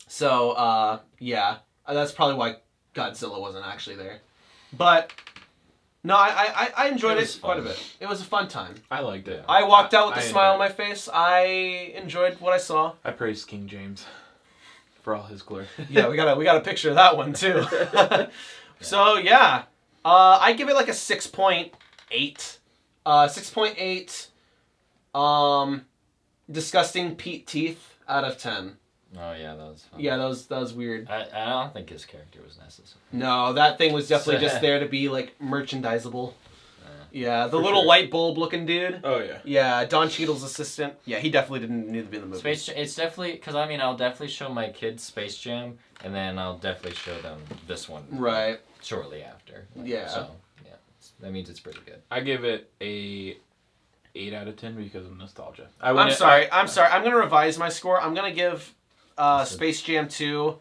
So, yeah, that's probably why Godzilla wasn't actually there. But, no, I enjoyed it quite a bit. It was a fun time. I liked it. I walked out with a smile on my face. I enjoyed what I saw. I praised King James for all his glory. Yeah, we got a picture of that one, too. So, yeah, I give it like a 6.8. 6.8 disgusting Pete teeth out of 10. Oh yeah, that was fun. Yeah, that was weird. I don't think his character was necessary. No, that thing was definitely just there to be like merchandisable. Yeah, the little light bulb looking dude. Oh yeah. Yeah, Don Cheadle's assistant. Yeah, he definitely didn't need to be in the movie. It's definitely because I mean I'll definitely show my kids Space Jam and then I'll definitely show them this one. Right. Shortly after. Yeah. So yeah, that means it's pretty good. I give it a 8 out of 10 because of nostalgia. I'm sorry. I'm gonna revise my score. I'm gonna give Space Jam 2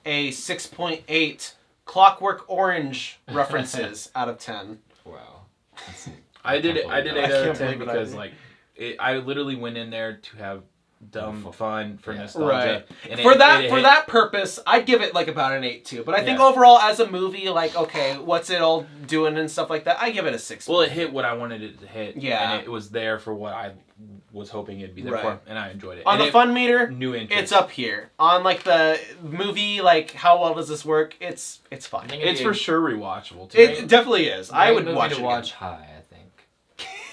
a 6.8 Clockwork Orange references out of 10. Wow. I did 8 out of 10 believe it, because I literally went in there to have dumb fun for nostalgia. Right. And For that purpose, I'd give it like about an 8 too. But I think overall as a movie, like, okay, what's it all doing and stuff like that, I give it a 6. Well, it hit what I wanted it to hit. Yeah. And it was there for what I was hoping it'd be there for, and I enjoyed it. On the fun meter, new interest. It's up here. On like the movie, like how well does this work? It's fine. It's for sure rewatchable too. It definitely is. I would watch it. Watch high, I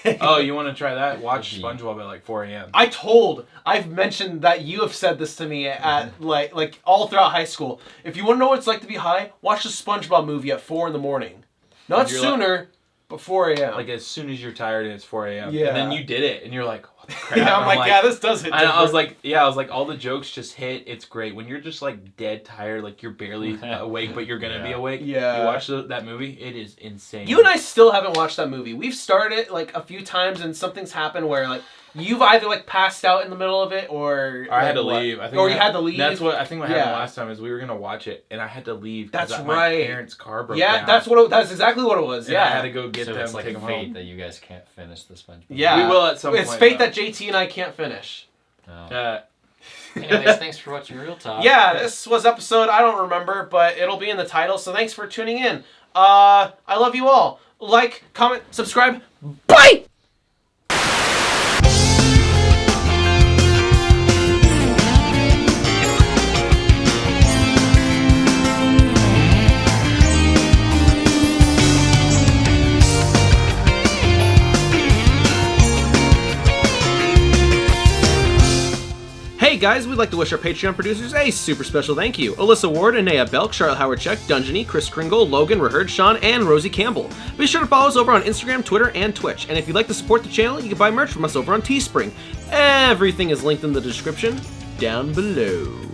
think. Oh, you want to try that? Watch SpongeBob at like 4 a.m. I've mentioned that you have said this to me at like all throughout high school. If you want to know what it's like to be high, watch the SpongeBob movie at 4 a.m. Not sooner, but 4 a.m. Like as soon as you're tired and it's 4 a.m. Yeah. And then you did it and you're like, what the crap? Yeah, I'm like, yeah, this does hit. I was like, all the jokes just hit. It's great. When you're just like dead tired, like you're barely awake, but you're going to be awake. Yeah. You watch that movie, it is insane. You and I still haven't watched that movie. We've started it like a few times and something's happened where like you've either like passed out in the middle of it or I had to leave. I think you had to leave. That's what I think what happened last time is we were gonna watch it and I had to leave. That's right. My parents' car broke down. That's exactly what it was. And I had to go get them. It's like take a them fate home. that you guys can't finish the SpongeBob. Yeah, we will at some point. It's fate that JT and I can't finish. Oh. Anyways, thanks for watching Real Talk. Yeah, this was episode I don't remember, but it'll be in the title. So thanks for tuning in. I love you all. Like, comment, subscribe. Bye. Hey guys, we'd like to wish our Patreon producers a super special thank you. Alyssa Ward, Anaiah Belk, Charlotte Howard-Check, Dungeony, KrisKringle, Logan, Rehird Shan, and Rosie Campbell. Be sure to follow us over on Instagram, Twitter, and Twitch. And if you'd like to support the channel, you can buy merch from us over on Teespring. Everything is linked in the description down below.